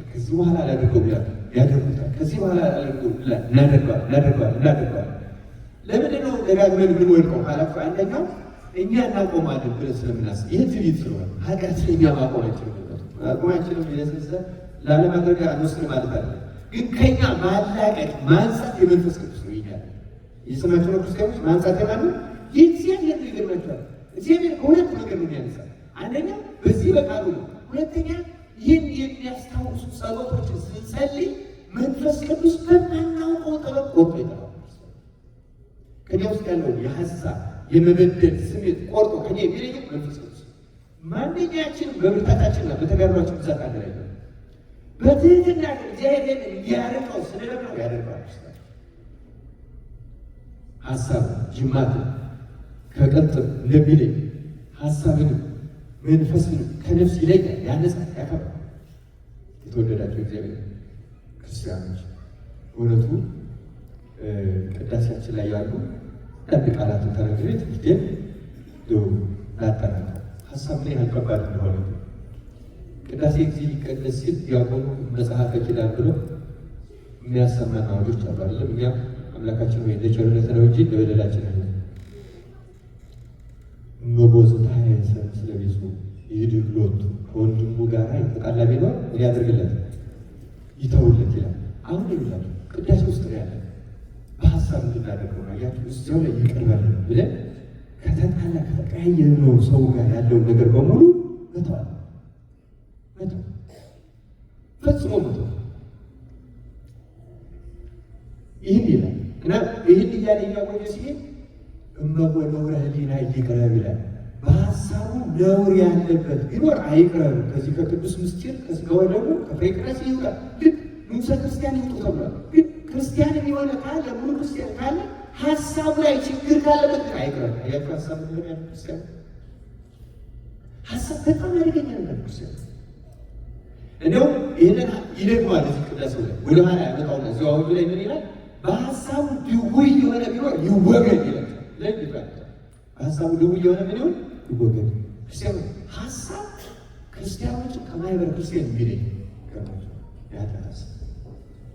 ከዚህ በኋላ አላደርገውም ይላል፣ ያደርጉታል። ከዚህ በኋላ አላደርገውም ይላል፣ እናደርገዋል። ለምንድን ነው ደጋግመን የምንወድቀው ካላችሁ አንደኛው እኛ እናቆማለን ብለን ስለምናስብ፣ ይህ ትዕቢት ስለሆነ ኃጢአትን እኛ ማቆም አንችልም። አቁማችንም የነሰሰ ላለማድረግ አንወስን ማለት አለ። ግን ከኛ ማላቀቅ ማንጻት የመንፈስ ቅዱስ ነው። ይኛል የሰማችሁ ነው ክርስቲያኖች፣ ማንጻት የማን ነው? የእግዚአብሔር ነው። ይገርማችኋል። እግዚአብሔር ከሁለት ነገር ነው ያነሳል። አንደኛ በዚህ በቃሉ ነው። ሁለተኛ ይህን የሚያስታውሱ ጸሎቶችን ስንጸልይ መንፈስ ቅዱስ በማናውቀው ጥበብ ቆርጦ ይጠራል። ከዚያ ውስጥ ያለውን የሀሳብ የመበደል ስሜት ቆርጦ ከኛ የሚለየው መንፈስ ቅዱስ። ማንኛችንም በብርታታችንና በተጋድሏችን ብዛት አንድ ላይ ነው። በትህትና እግዚአብሔር እያረቀው ስለነበረው ያደርገዋል። ሀሳብ ጅማትን ከቅልጥም እንደሚለይ ሀሳብንም መንፈስንም ከነፍስ ይለያል፣ ያነጻል፣ ያከብራል። የተወደዳቸው እግዚአብሔር ክርስቲያኖች እውነቱ ቅዳሴያችን ላይ ያሉ አንድ ቃላትን ተረግሬ ትምህርቴን ላጠናቀው። ሀሳብ ምን ያህል ከባድ እንደሆነ ቅዳሴ ጊዜ ሊቀደስ ሲል ዲያቆኑ መጽሐፈ ኪዳን ብሎ የሚያሰማን አዋጆች አሉ አይደለም። እኛም አምላካችን ወይ እንደ ቸርነት ነው እንጂ እንደ በደላችን አይደለም። መቦዝታ ያሰብ ስለቤቱ ይድሎቱ ከወንድሙ ጋር የተጣላ ቢኖር ምን ያደርግለት? ይተውለት ይላል። አሁን ይላል ቅዳሴ ውስጥ ያለ በሀሳብ እንድናደርገው አያችሁ። እዚያው ላይ ይቀርባል ብለን ከተጣላ ከተቀያየነው ሰው ጋር ያለው ነገር በሙሉ መተው ፈጽሞ መተው። ይህን ይላል እና ይህን እያለ እያቆየ ሲሄድ እመቦ ነውረ ህሊና ይቅረብ ይላል። በሀሳቡ ነውር ያለበት ቢኖር አይቅረብ። ከዚህ ከቅዱስ ምስጢር ከስጋው ደግሞ ከፍሬ ቅዳሴ ይውጣ። ልክ ንዑሰ ክርስቲያን ይውጡ ተብሏል። ግን ክርስቲያን የሆነ ካለ ሙሉ ክርስቲያን ካለ ሀሳቡ ላይ ችግር ካለበት ግን አይቅረብ። አያችሁ ሀሳብ ሆነ ያለ ክርስቲያን ሀሳብ በጣም አደገኛ ነገር ክርስቲያን እንደው ይህንን ይደግማል። እዚህ ቅዳሴው ላይ ወደ ኋላ ያመጣውና እዚሁ አሁን ላይ ምን ይላል? በሀሳቡ ድውይ የሆነ ቢኖር ይወገድ ይላል። ለግ ይባላል በሀሳቡ ድውይ የሆነ ምን ይሆን ይወገድ። ክርስቲያኑ ሀሳብ ክርስቲያኖችን ከማይበር ክርስቲያን የሚለይ ያተራስ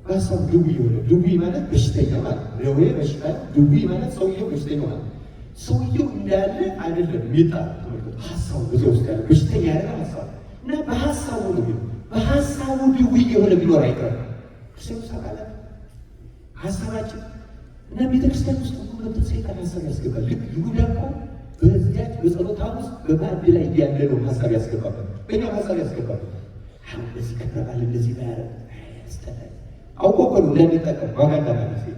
በሀሳቡ ድውይ የሆነ ድውይ ማለት በሽተኛ ማለት ደዌ በሽታ ድውይ ማለት ሰውየው በሽተኛ ማለት ሰውየው እንዳለ አይደለም የሚጣ ሀሳቡ ብዙ ውስጥ ያለ በሽተኛ ያለ ሀሳብ እና በሀሳቡ ነው በሀሳቡ ድውይ የሆነ ቢኖር አይቀርም። ክርስቲያኑ ሳቃለ ሀሳባችን እና ቤተክርስቲያን ውስጥ ሁሉ ሰይጣን ሀሳብ ያስገባል። ልክ ይሁዳ እኮ በዚያች በጸሎት ሐሙስ በማዕድ ላይ እያለ ነው ሀሳብ ያስገባበት። በእኛው ሀሳብ ያስገባበት አሁን እንደዚህ ከተባለ እንደዚህ ባያረ ያስጠላል። አውቆ እኮ ነው እንዳንጠቀም ዋጋ እንዳናገኝ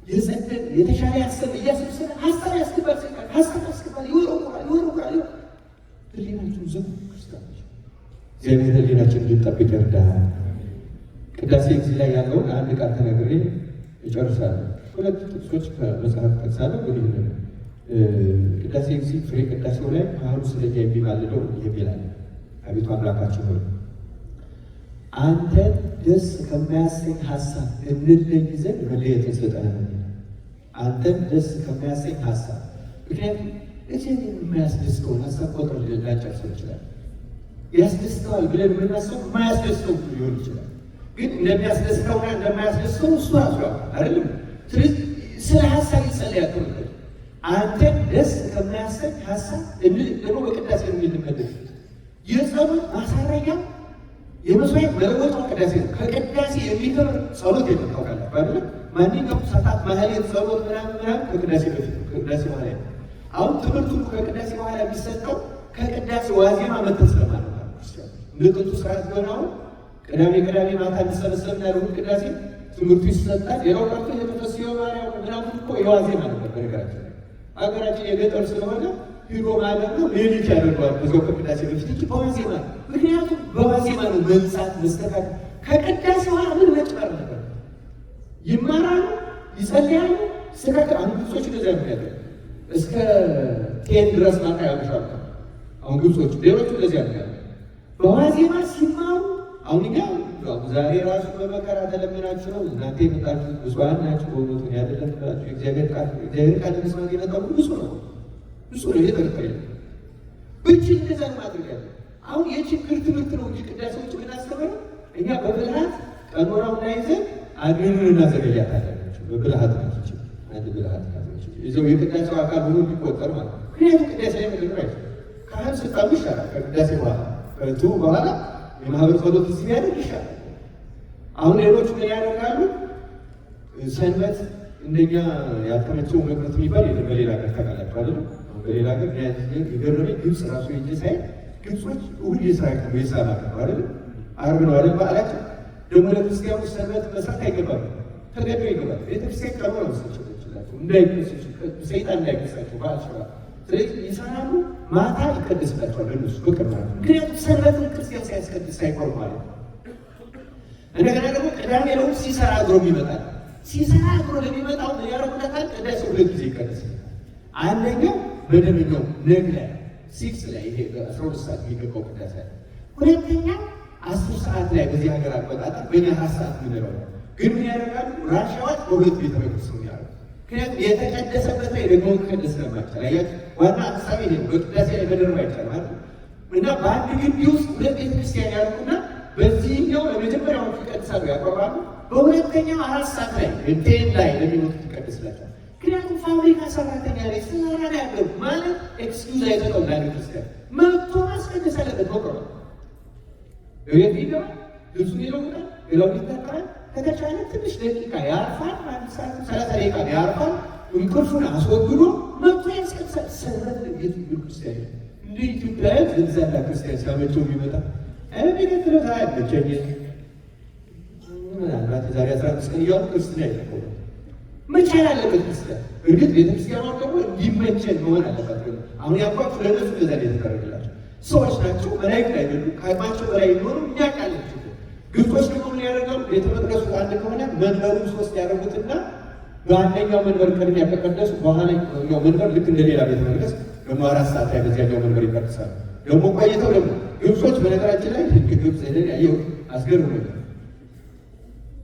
የጸደቅ የተሻለ ያሰብ እያስብስለ ሀሳብ ያስገባል። ሰይጣን ሀሳብ ያስገባል። ይወረውራል። ህሊናችን ዘጉ ክርስቲያኖች። እግዚአብሔር ህሊናችን እንድንጠብቅ ይርዳል። ቅዳሴ ጊዜ ላይ ያለውን አንድ ቃል ተናግሬ እጨርሳለሁ። ሁለት ጥቅሶች ከመጽሐፍ ጠቅሳለሁ። እንግዲህ ቅዳሴ ጊዜ ፍሬ ቅዳሴው ላይ ካህኑ ስለኛ የሚማልደው ይላል። አቤቱ አምላካችን ሆይ አንተን ደስ ከሚያሰኝ ሀሳብ እንለይ ዘንድ መለየትን ስጠን። አንተን ደስ ከሚያሰኝ ሀሳብ ምክንያቱም እዚህ የማያስደስተውን ሀሳብ ቆጥር ላንጨርሰው ይችላል። ያስደስተዋል ብለን የምናስበው የማያስደስተው ሊሆን ይችላል። ግን እንደሚያስደስተውና እንደማያስደስተው እሱ ራሱ አይደለም። ስለዚህ ስለ ሀሳብ ይጸለያል። ተመልከቱ። አንተን ደስ ከሚያሰኝ ሀሳብ ደግሞ በቅዳሴ ነው የምንመለስ። የጸሎት ማሳረጊያ የመስዋዕት መለወጫ ቅዳሴ ነው። ከቅዳሴ የሚከብር ጸሎት የለም። ታውቃላችሁ አይደለም? ማንኛውም ሰዓታት ማህሌት ጸሎት ምናምን ከቅዳሴ በፊት ነው፣ ከቅዳሴ በኋላ ነው። አሁን ትምህርቱ ከቅዳሴ በኋላ የሚሰጠው ከቅዳሴ ዋዜማ መተን ስለማለት ነው። እንደ ጥንቱ ስርዓት ቢሆን አሁን ቅዳሜ ማታ እንሰበሰብና ለሁል ቅዳሴ ትምህርቱ ይሰጣል። ሌላው ቀርቶ የተፈስዮ ማርያም ምናምን እኮ የዋዜማ ነበር። በነገራችን ሀገራችን የገጠር ስለሆነ ሂዶ ማለት ነው ሌሊት ያደርገዋል። ብዙ ከቅዳሴ በፊት እንጂ በዋዜማ ነው። ምክንያቱም በዋዜማ ነው መንጻት መስተካከል። ከቅዳሴ በኋላ ምን መጭመር ነበር? ይማራሉ፣ ይጸልያሉ። ስተካከል አሁን ግብጾች እንደዚያ ነው ያለ እስከ ቴን ድረስ ማታ ያሉሻሉ። አሁን ግብጾች ሌሎቹ እንደዚያ ነው ያለ በዋዜማ ሲማሩ። አሁን እኛ ዛሬ ራሱ በመከራ ተለምናችሁ ነው እናንተ የመጣችሁት። ብዙኃን ናችሁ በእውነቱ ያደለም ብላችሁ እግዚአብሔር ቃል መስማት የመጣው ብዙ ነው። የተከለከለ ብቻ እንደዛ ማድረግ ያለ አሁን የችግር ትምህርት ነው እንጂ ቅዳሴዎች የምናስተምረው እኛ በብልሃት ቀኖራውን ላይ ይዘን አድርገን እናዘገያታለን። በብልሃት ነው እንጂ አንድ ብልሃት ናቸው ይዘው የቅዳሴው አካል ሆኖ ቢቆጠር ማለት ነው። ምክንያቱም ቅዳሴ ላይ መደረግ አይችልም። ካህን ስልጣኑ ይሻላል ከቅዳሴ በኋላ ከቱ በኋላ የማህበር ጸሎት ሲያደርግ ይሻላል። አሁን ሌሎቹ ምን ያደርጋሉ? ሰንበት እንደኛ ያልተመቸው መቅረት የሚባል የለም። በሌላ ሀገር ታውቃላችሁ አይደለም? በሌላ ሀገር የገረመኝ ግብፅ ራሱ ሄጄ ሳይ ግብጾች እሑድ የስራ ቀን የሳባ ቀን አይደለም ዓርብ ነው አይደል በዓላቸው። ደግሞ ለክርስቲያኖች ሰንበት መስራት አይገባም፣ ተገደው ይገባል። ቤተክርስቲያን ቀርቦ ነው መስችላቸው እንዳይመስል ሰይጣን እንዳይመስላቸው በዓል ስራ። ስለዚህ ይሰራሉ፣ ማታ ይቀደስላቸዋል ለእነሱ በቀን ማለት ነው። ምክንያቱም ሰንበትን ክርስቲያን ሳያስቀድስ ሳይቆር ማለት ነው። እንደገና ደግሞ ቅዳሜ ነው ሲሰራ አድሮ ይመጣል። ሲሰራ አድሮ ለሚመጣው ያረጉለታል። ቅዳሴ ሁለት ጊዜ ይቀደሳል። አንደኛው መደበኛው ነግ ላይ 6 ላይ ይሄ በ12 ሰዓት የሚገባው ቅዳሴ አለ። ሁለተኛው 10 ሰዓት ላይ በዚህ ሀገር አቆጣጠር በእኛ 10 ሰዓት የምንለው ግን ምን ያደርጋሉ? ራሻዎች በሁለት ቤተ መቅደስ ነው ያደርጋሉ። ምክንያቱም የተቀደሰበት ላይ ደግሞ መቀደስ ስለማይቻል አያችሁ፣ ዋና ሀሳብ ይሄ ነው። በቅዳሴ ላይ መደረብ አይቻልም እና በአንድ ግቢ ውስጥ ሁለት ቤተክርስቲያን ያሉና በዚህኛው ለመጀመሪያዎቹ ይቀድሳሉ ያቆርባሉ። በሁለተኛው 4 ሰዓት ላይ ቴን ላይ ለሚወጡት ይቀድስላቸዋል። ምክንያቱም ፋብሪካ ሰራተኛ ላይ ስራ ላይ ያለው ማለት ኤክስኪውዝ አይሰጠው ለአንድ ክርስቲያን መጥቶ ማስቀደስ አለበት። መቆረብ እቤት ይገባል፣ ልብሱን ይለውጣል፣ ሌላውን ይታጠባል። ከተቻለ ትንሽ ደቂቃ ያርፋል፣ 1 ሰዓት 30 ደቂቃ ያርፋል። እንቅልፉን አስወግዶ መጥቶ ያስቀድሳል። ሰረት ለቤቱ ክርስቲያን እንደ ኢትዮጵያውያን ለዛላ ክርስቲያን ሲያመቸው የሚመጣ እኔ ከተለታ ያለቸኝ ምናልባት የዛሬ 15 ቀን እያሉ ክርስትና ይለቆ መቻል አለበት ክርስቲያን። እርግጥ ቤተክርስቲያኗ ደግሞ እንዲመቸን መሆን አለበት። አሁን ያልኳችሁ ለነሱ እንደዛ የተደረገላቸው ሰዎች ናቸው፣ መላእክት አይደሉም። ከአቅማቸው በላይ የሚሆኑ እኛ ቃል ግብጾች ደግሞ ምን ያደርጋሉ? ቤተ መቅደሱ አንድ ከሆነ መንበሩን 3 ያደርጉትና በአንደኛው መንበር ቅድሚያ ከቀደሱ በኋላኛው መንበር ልክ እንደሌላ ቤተ መቅደስ ደግሞ 4 ሰዓት ላይ በዚያኛው መንበር ይቀድሳሉ። ደግሞ ቆይተው ደግሞ ግብጾች በነገራችን ላይ ግብጽ ሄደን ያየው አስገርሞኛል።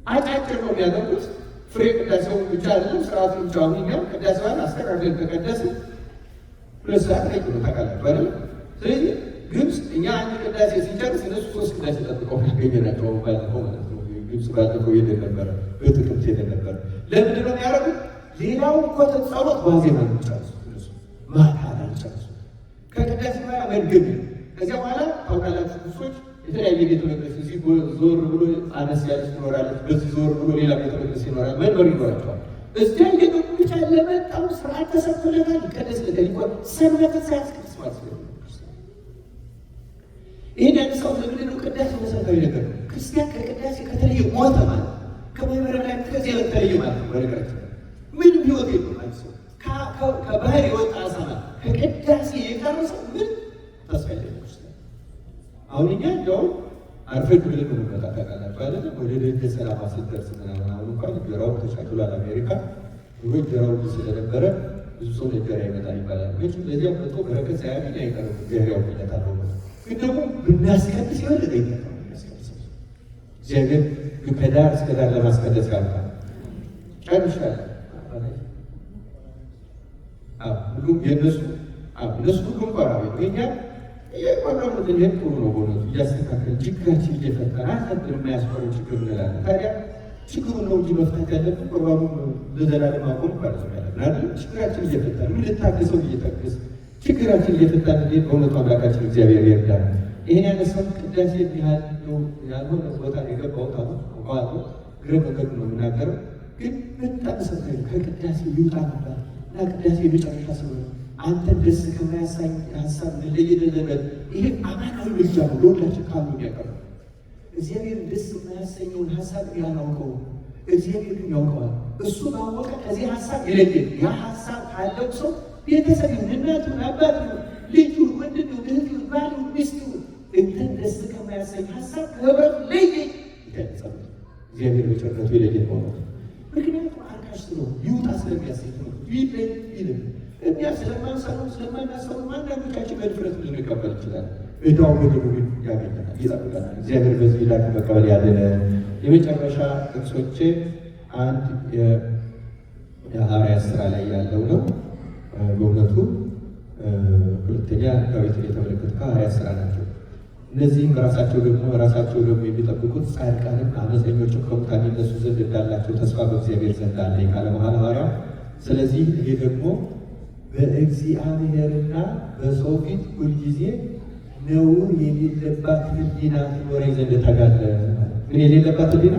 አጫጭር ነው የሚያደርጉት። ፍሬ ቅዳሴውን ብቻ አይደለም ስርዓቱን ብቻ አሁን ቅዳሴዋን አስተካክለን ከቀደስ 2 ሰዓት ላይ ነው ታውቃላችሁ አይደል? ስለዚህ ግብጽ እኛ አንድ ቅዳሴ ሲጨርስ እነሱ 3 ቅዳሴ ጠብቀው ያገኘናቸው ባለፈው ማለት ነው። ግብጽ ባለፈው ሄደን ነበረ፣ በጥቅምት ሄደን ነበረ። ለምንድን ነው የሚያደርጉት? ሌላው እኮ ጸሎት ዋዜማ ነው የሚጨርሱት እነሱ ማታ ላይ ጨርሱ ከቅዳሴ በኋላ መድገም። ከዚያ በኋላ ታውቃላችሁ ግብጾች የተለያየ ቤተ መቅደስ እዚህ ዞር ብሎ አነስ ያለች ትኖራለች፣ በዚህ ዞር ብሎ ሌላ ቤተ መቅደስ ይኖራል፣ መንበር ይኖራቸዋል። እዚያ የገቡ ብቻ ለመጣው ስርዓት ተሰጥቶለታል። ይቀደስለታል። ይቆል ሰንበትን ሳያስቀድስ ማለት ነው። ይህን ያነሳሁት ለምንድን ነው? ቅዳሴ መሰረታዊ ነገር ነው። ክርስቲያን ከቅዳሴ ከተለየ ሞተ ማለት ነው። ከማህበረ ላይ ከዚህ ተለየ ማለት ነው። በነገራችን ምንም ህይወት የለም ማለት ሰው ከባህር የወጣ አሳ ማለት ከቅዳሴ የቀረሰው ምን ተስፋ የለም። አሁን እኛ እንደውም አርፈን ብለን ነው መጣ ታውቃላችሁ አይደለም? ወደ ደጀ ሰላማ ስትደርስ ምናምን አሁን እንኳን እንጀራው ተሻክሏል። አሜሪካ ድሮ እንጀራው ስለነበረ ብዙ ሰው እንጀራ ይመጣል ይባላል። ለዚያ መጥቶ በረከት ሳያገኝ አይቀርም። እግዚአብሔር ያውቅለታል። ግን ደግሞ ብናስቀድስ ይሆን ለገኛ እግዚአብሔር ከዳር እስከ ዳር ለማስቀደስ ያልቃል። ጨርሻለሁ። ሁሉም የእነሱ ሁሉም ቆራቢ እኛ የቆራሙት ይህን ጥሩ ነው። በእውነቱ እያስተካከል ችግራችን እየፈጠረ አሳብር የማያስፈሩ ችግር እንላለን። ታዲያ ችግሩን ነው እንጂ መፍታት ያለብን ቁርባኑ ለዘላለም አቆም ማለት ነው። ችግራችን እየፈጠረ ምን ልታገሰው እየጠቅስ ችግራችን እየፈታን እንዴት በእውነቱ አምላካችን እግዚአብሔር ይርዳል። ይህን ያነሳው ቅዳሴ ያህል ያልሆነ ቦታ የገባሁት አሁን ግረ መንገዱ ነው የምናገረው። ግን በጣም ሰፋይ ከቅዳሴ ይውጣ ነበር እና ቅዳሴ የመጨረሻ ሰው አንተን ደስ ከማያሳኝ ሀሳብ ለየደለበት ይሄ አማናዊ ልጃ ነው። ለሁላችን ካሉ የሚያቀርብ እግዚአብሔር ደስ የማያሰኘውን ሀሳብ ያላውቀው፣ እግዚአብሔር ግን ያውቀዋል። እሱ ባወቀ ከዚህ ሀሳብ የለየ ያ ሀሳብ ካለው ሰው ቤተሰብ እናቱን፣ አባቱን፣ ልጁን፣ ወንድሙን፣ እህቱን፣ ባሉን፣ ሚስቱን እንትን ደስ ከማያሰኝ ሀሳብ ከህብረቱ ለየ ይገልጻል። እግዚአብሔር በቸርነቱ የለየ ነው። ምክንያቱም አርካሽ ነው ይውጣ ስለሚያሰኝ ነው። ይልም እኛ ስለማናሰሩ ማንዳንዶቻችን በድፍረት ልንቀበል ይችላል። እዳው በደቡ ያገኘናል፣ ይጠብቀናል። እግዚአብሔር በዚህ ላክ መቀበል ያለን። የመጨረሻ ጥቅሶቼ አንድ የሐዋርያት ሥራ ላይ ያለው ነው። በእውነቱ ሁለተኛ ዳዊትን የተመለከቱ ሐዋርያት ሥራ ናቸው። እነዚህም ራሳቸው ደግሞ የሚጠብቁት ጻድቃንም አመፀኞችም ከሙታን ይነሱ ዘንድ እንዳላቸው ተስፋ በእግዚአብሔር ዘንድ አለ ካለ በኋላ ሐዋርያው ስለዚህ ይሄ ደግሞ በእግዚአብሔርና በሰው ፊት ሁልጊዜ ነውር የሌለባት ሕሊና ትኖረኝ ዘንድ ተጋድለ። ምን የሌለባት ሕሊና?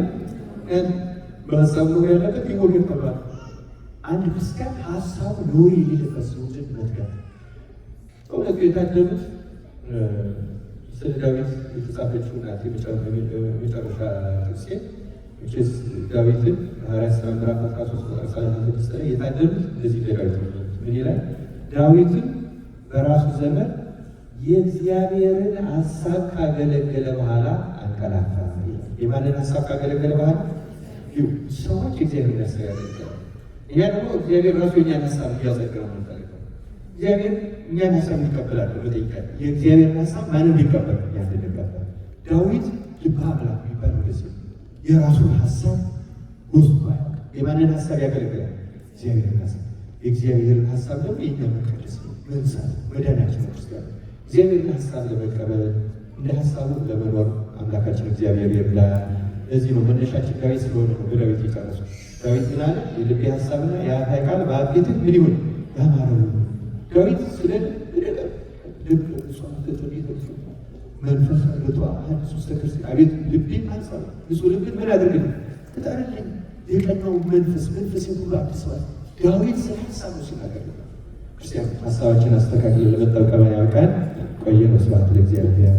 በሀሳቡ ነው ያለበት ይወገድ ተባለ። አንድ ክርስቲያን ሀሳቡ ነውር የሌለበት ሰው ዘንድ መትጋት። እውነቱ የታደሉት ስለ ዳዊት የተጻፈችው ናት። የመጨረሻ ጥቅሴ ዳዊትን ሐዋርያት ሥራ ምዕራፍ 13 ላይ የታደሉት እንደዚህ ለዳዊት ነው። ምን ይላል? ዳዊትን በራሱ ዘመን የእግዚአብሔርን ሀሳብ ካገለገለ በኋላ አንቀላፋ። የማንን ሀሳብ ካገለገለ በኋላ? ሰዎች የእግዚአብሔርን ሀሳብ ያገለገላል። እኛ ደግሞ እግዚአብሔር ራሱ የእኛን ሀሳብ እያጸገረ ነው የምንፈልገው። እግዚአብሔር እኛን ሀሳብ ይቀበላል። በጠይቃል የእግዚአብሔርን ሀሳብ ማንም ሊቀበል ያንቀበል። ዳዊት ልበ አምላክ የሚባል ወደዚ የራሱን ሀሳብ ውስጥ የማንን ሀሳብ ያገለግላል? እግዚአብሔርን ሀሳብ። የእግዚአብሔርን ሀሳብ ደግሞ የኛ መቀደስ ነው፣ መንሳት መዳናችን ክርስቲያን እግዚአብሔርን ሀሳብ ለመቀበል እንደ ሀሳቡ ለመኖር አምላካችን እግዚአብሔር ይርዳል። ለዚህ ነው መነሻችን ዳዊት ስለሆነ ነው በዳዊት የጨረሱ። ዳዊት ምን አለ? የልቤ ሀሳብና የአፋዬ ቃል በአብ ፊት ምን ይሁን? ያማረ ነው። ዳዊት ስለ ልብ መንፈስ ክርስቲያን አቤት ልቤን አንጻር እሱ ልብን ምን አድርግ ትጠርልኝ የቀናው መንፈስ ሁሉ አዲስዋል። ዳዊት ስለ ሀሳቡ ሲናገር ክርስቲያን ሀሳባችን አስተካክለን ለመጠቀም ያውቃል። ቆየ። መስዋዕት ለእግዚአብሔር